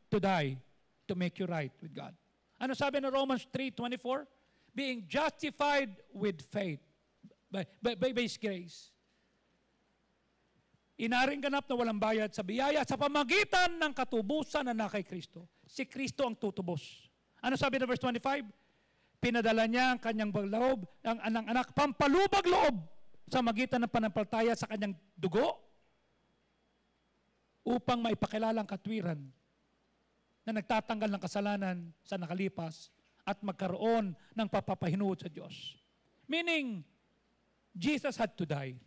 to die, to make you right with God. Ano sabi ng Romans 3:24? Being justified with faith by His grace. Inaring ganap na walang bayad sa biyaya sa pamagitan ng katubusan na na kay Kristo. Si Kristo ang tutubos. Ano sabi ng verse 25? Pinadala niya ang kanyang loob, ang anak, pampalubag loob sa magitan ng panampalataya sa kanyang dugo upang maipakilala ang katwiran na nagtatanggal ng kasalanan sa nakalipas at magkaroon ng papapahinuod sa Diyos. Meaning, Jesus had to die.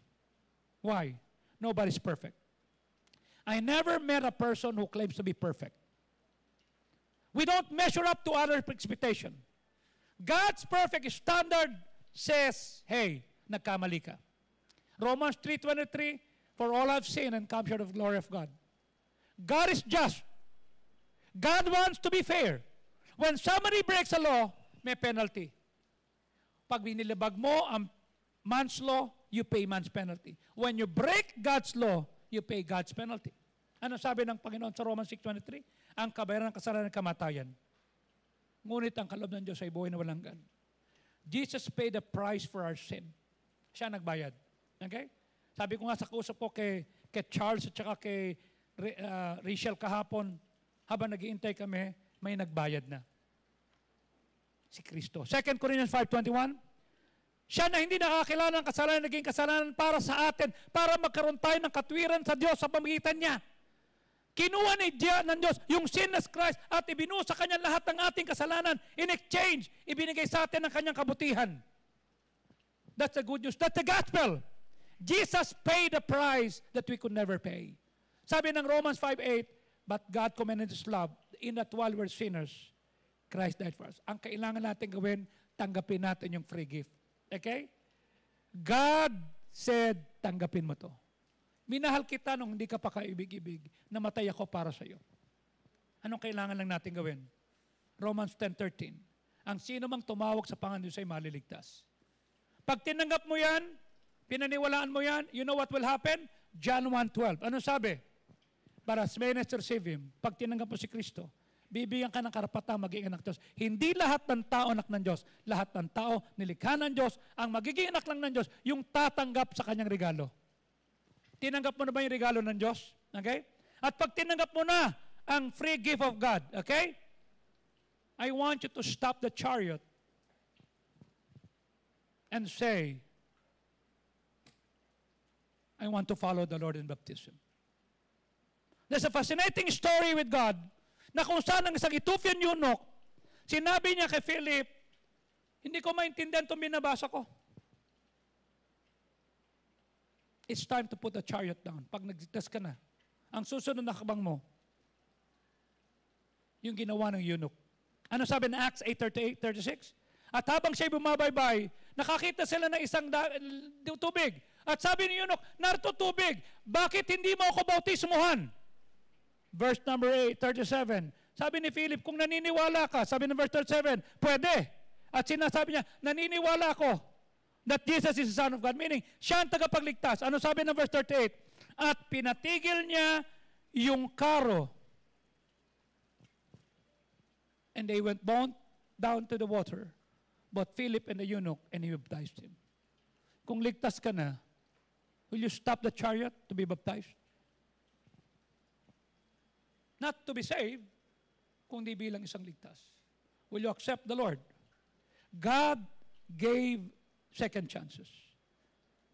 Why? Nobody's perfect. I never met a person who claims to be perfect. We don't measure up to other expectation. God's perfect standard says, hey, nagkamali ka. Romans 3:23, for all have sinned and come short of the glory of God. God is just. God wants to be fair. When somebody breaks a law, may penalty. Pag binilabag mo ang man's law, you pay man's penalty. When you break God's law, you pay God's penalty. Ano sabi ng Panginoon sa Romans 6:23? Ang kabayaran ng kasalanan ng kamatayan. Ngunit ang kaloob ng Diyos ay buhay na walang hanggan. Jesus paid the price for our sin. Siya nagbayad. Okay? Sabi ko nga sa kausap ko kay Charles at saka kay Rachel kahapon, habang nag-iintay kami, may nagbayad na. Si Kristo. 2 Corinthians 5:21, siya na hindi nakakilala ng kasalanan, naging kasalanan para sa atin, para magkaroon tayo ng katwiran sa Diyos sa pamagitan niya. Kinuha ng Diyos yung sinless Christ at ibinuo sa Kanya lahat ng ating kasalanan. In exchange, ibinigay sa atin ang Kanyang kabutihan. That's the good news. That's the gospel. Jesus paid the price that we could never pay. Sabi ng Romans 5:8, but God commended His love in that while we're sinners, Christ died for us. Ang kailangan natin gawin, tanggapin natin yung free gift. Okay? God said, tanggapin mo to. Minahal kita nung hindi ka pa kaibig-ibig, namatay ako para sa iyo. Anong kailangan lang natin gawin? Romans 10:13. Ang sino mang tumawag sa Panginoon Diyos ay maliligtas. Pag tinanggap mo yan, pinaniwalaan mo yan, you know what will happen? John 1:12. Ano sabi? But as many as receive Him, pag tinanggap mo si Kristo, bibigyan ka ng karapatang maging anak ng Diyos. Hindi lahat ng tao anak ng Diyos. Lahat ng tao nilikha ng Diyos. Ang magiging anak lang ng Diyos, yung tatanggap sa kanyang regalo. Tinanggap mo na ba yung regalo ng Diyos? Okay? At pag tinanggap mo na ang free gift of God, okay? I want you to stop the chariot and say, I want to follow the Lord in baptism. There's a fascinating story with God na kung saan ang isang Ethiopian eunuch, sinabi niya kay Philip, hindi ko maintindihan itong binabasa ko. It's time to put the chariot down. Pag nag-test ka na, ang susunod na kabang mo, yung ginawa ng eunuch. Ano sabi ng Acts 8:36? At habang siya'y bumabaybay, nakakita sila ng isang tubig. At sabi ni eunuch, narito tubig, bakit hindi mo ako bautismuhan? Verse number 37. Sabi ni Philip, kung naniniwala ka, sabi ng verse 37, pwede. At sinasabi niya, naniniwala ako that Jesus is the Son of God. Meaning, siya ang tagapagligtas. Ano sabi ng verse 38? At pinatigil niya yung karo. And they went down to the water. But Philip and the eunuch, and he baptized him. Kung ligtas ka na, will you stop the chariot to be baptized? Not to be saved, kundi bilang isang ligtas. Will you accept the Lord? God gave second chances.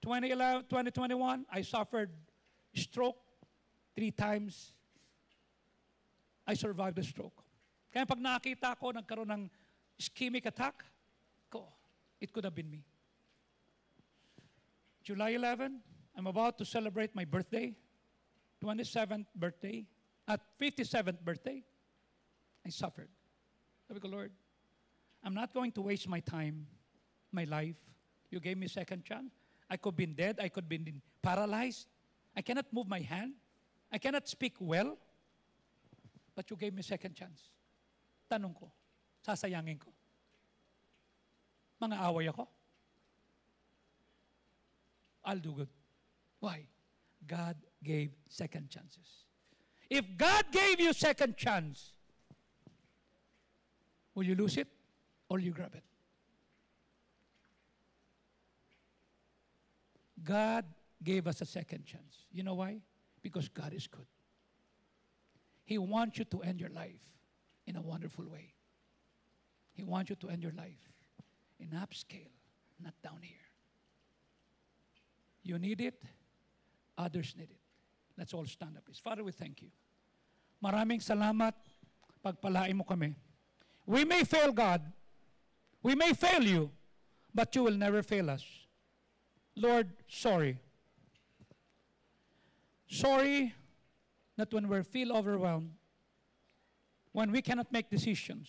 2021, I suffered stroke 3 times. I survived the stroke. Kaya pag nakita ko, nagkaroon ng ischemic attack, it could have been me. July 11, I'm about to celebrate my birthday, 27th birthday. At 57th birthday, I suffered. Sabi ko, Lord, I'm not going to waste my time, my life. You gave me second chance. I could have been dead. I could have been paralyzed. I cannot move my hand. I cannot speak well. But you gave me second chance. Tanong ko, sasayangin ko. Mga away ako. I'll do good. Why? God gave second chances. If God gave you second chance, will you lose it or will you grab it? God gave us a second chance. You know why? Because God is good. He wants you to end your life in a wonderful way. He wants you to end your life in upscale, not down here. You need it, others need it. Let's all stand up, please. Father, we thank you. Maraming salamat, pagpalain mo kami. We may fail, God. We may fail you, but you will never fail us. Lord, sorry. Sorry that when we feel overwhelmed, when we cannot make decisions,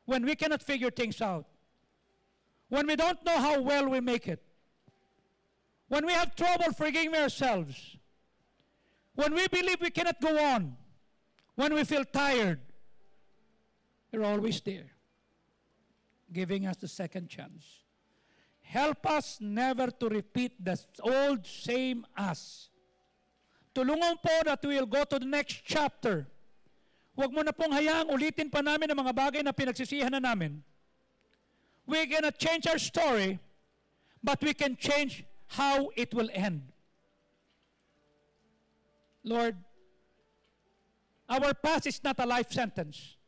when we cannot figure things out, when we don't know how well we make it, when we have trouble forgiving ourselves, when we believe we cannot go on, when we feel tired, you're always there, giving us the second chance. Help us never to repeat the old same us. Tulungan po that we will go to the next chapter. Huwag mo na pong hayaang ulitin pa namin ang mga bagay na pinagsisihan na namin. We're gonna change our story, but we can change how it will end. Lord, our past is not a life sentence.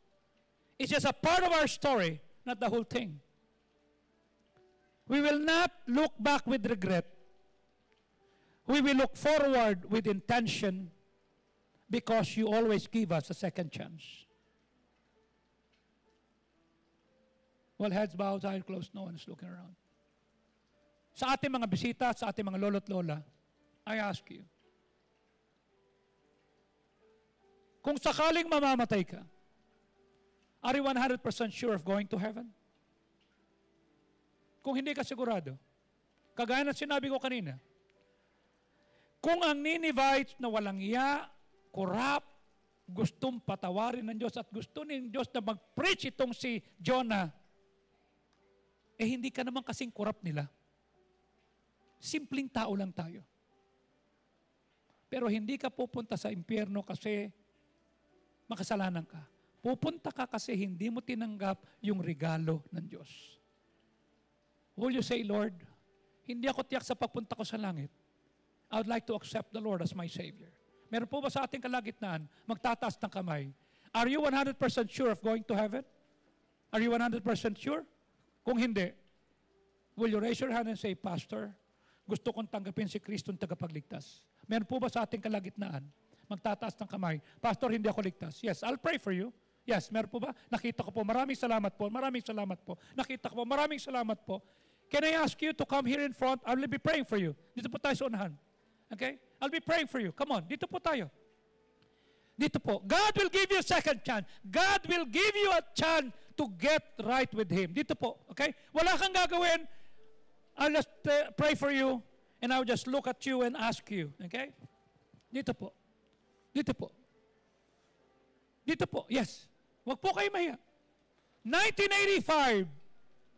It's just a part of our story, not the whole thing. We will not look back with regret. We will look forward with intention because you always give us a second chance. Well, heads bowed, eyes closed, no one is looking around. sa ating mga bisita, sa ating mga lolo't lola, I ask you, kung sakaling mamamatay ka, are you 100% sure of going to heaven? Kung hindi ka sigurado, kagaya ng sinabi ko kanina, kung ang Ninevites na walang iya, corrupt, gustong patawarin ng Diyos at gusto ng Diyos na mag-preach itong si Jonah, hindi ka naman kasing corrupt nila. Simpleng tao lang tayo. Pero hindi ka pupunta sa impyerno kasi makasalanan ka. Pupunta ka kasi hindi mo tinanggap yung regalo ng Diyos. Will you say, Lord, hindi ako tiyak sa pagpunta ko sa langit. I would like to accept the Lord as my Savior. Meron po ba sa ating kalagitnaan, magtataas ng kamay? Are you 100% sure of going to heaven? Are you 100% sure? Kung hindi, will you raise your hand and say, Pastor, gusto kong tanggapin si Kristo ang tagapagligtas. Meron po ba sa ating kalagitnaan, magtataas ng kamay, Pastor, hindi ako ligtas. Yes, I'll pray for you. Yes, meron po ba? Nakita ko po, maraming salamat po, maraming salamat po. Nakita ko po, maraming salamat po. Can I ask you to come here in front? I will be praying for you. Dito po tayo sa unahan. Okay? I'll be praying for you. Come on, dito po tayo. Dito po. God will give you a second chance. God will give you a chance to get right with Him. Dito po. Okay? Wala kang gagawin. I'll just pray for you and I'll just look at you and ask you. Okay? Dito po. Dito po. Dito po. Yes. Huwag po kayo mahiya. 1985,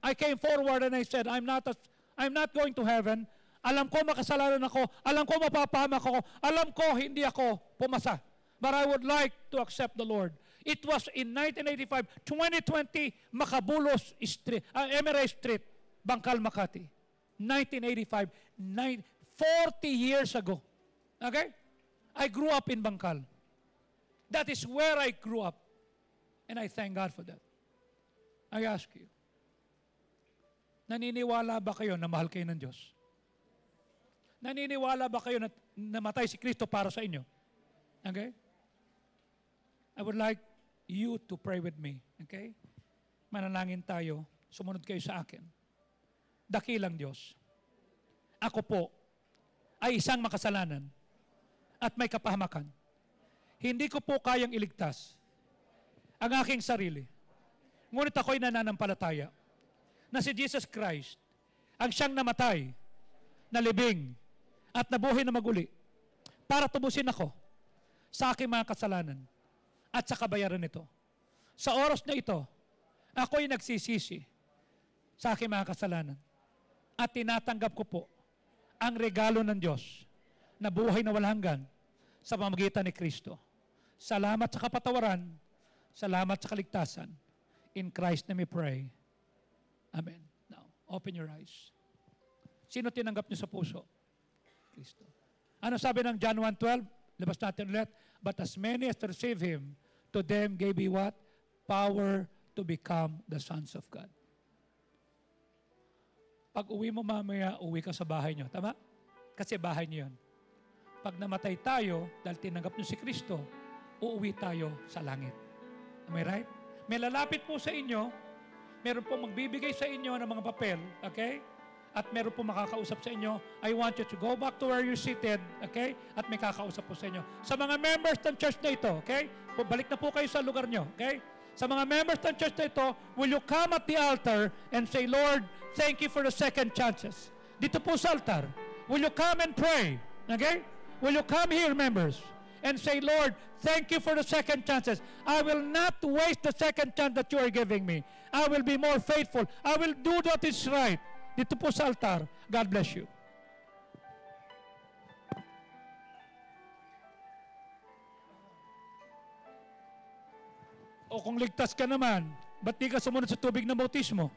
I came forward and I said, I'm not going to heaven. Alam ko makasalanan ako. Alam ko mapapahamak ako. Alam ko hindi ako pumasa. But I would like to accept the Lord. It was in 1985, 2020, Macabulos Street, Emery Street, Bangkal, Makati. 1985, 40 years ago. Okay? I grew up in Bangkal. That is where I grew up. And I thank God for that. I ask you, naniniwala ba kayo na mahal kayo ng Diyos? Naniniwala ba kayo na namatay si Kristo para sa inyo? Okay? I would like you to pray with me. Okay? Manalangin tayo. Sumunod kayo sa akin. Dakilang Diyos. Ako po ay isang makasalanan at may kapahamakan. Hindi ko po kayang iligtas ang aking sarili. Ngunit ako'y nananampalataya na si Jesus Christ ang siyang namatay, nalibing, at nabuhay na maguli para tubusin ako sa aking mga kasalanan at sa kabayaran nito. Sa oras na ito, ako'y nagsisisi sa aking mga kasalanan at tinatanggap ko po ang regalo ng Diyos na buhay na walang hanggan sa pamamagitan ni Kristo. Salamat sa kapatawaran, salamat sa kaligtasan. In Christ na we pray. Amen. Now, open your eyes. Sino tinanggap niyo sa puso? Kristo. Ano sabi ng John 1:12? Labas natin ulit. But as many as receive Him, to them gave He what? Power to become the sons of God. Pag uwi mo mamaya, uwi ka sa bahay niyo. Tama? Kasi bahay niyo yun. Pag namatay tayo, dahil tinanggap niyo si Kristo, uuwi tayo sa langit. Am I right? May lalapit po sa inyo, meron po magbibigay sa inyo ng mga papel, okay? At meron po makakausap sa inyo. I want you to go back to where you're seated, okay? At may kakausap po sa inyo. Sa mga members ng church na ito, okay? Balik na po kayo sa lugar nyo, okay? Sa mga members ng church na ito, will you come at the altar and say, Lord, thank you for the second chances. Dito po sa altar, will you come and pray, okay? Will you come here, members, and say, Lord, thank you for the second chances. I will not waste the second chance that you are giving me. I will be more faithful. I will do what is right. Dito po sa altar. God bless you. O kung ligtas ka naman, ba't di ka sumunod sa tubig ng bautismo?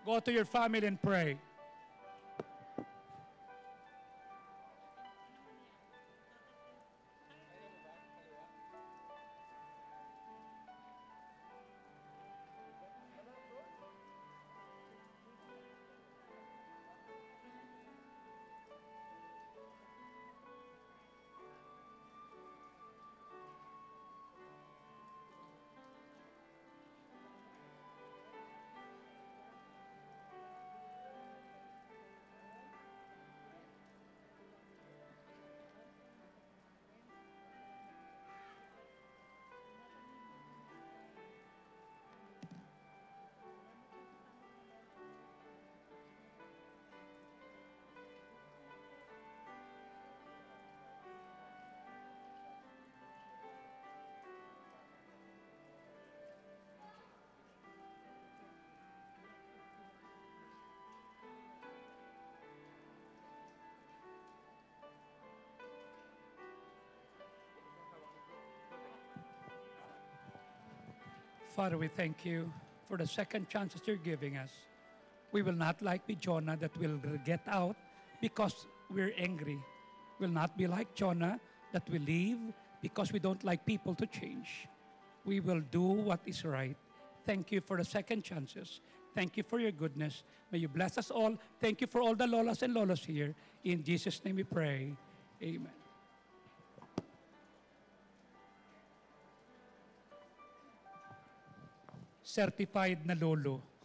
Go to your family and pray. Father, we thank you for the second chance that you're giving us. We will not like be Jonah that will get out because we're angry. We'll not be like Jonah that will leave because we don't like people to change. We will do what is right. Thank you for the second chances. Thank you for your goodness. May you bless us all. Thank you for all the lolas and lolos here. In Jesus' name we pray. Amen. Certified na lolo.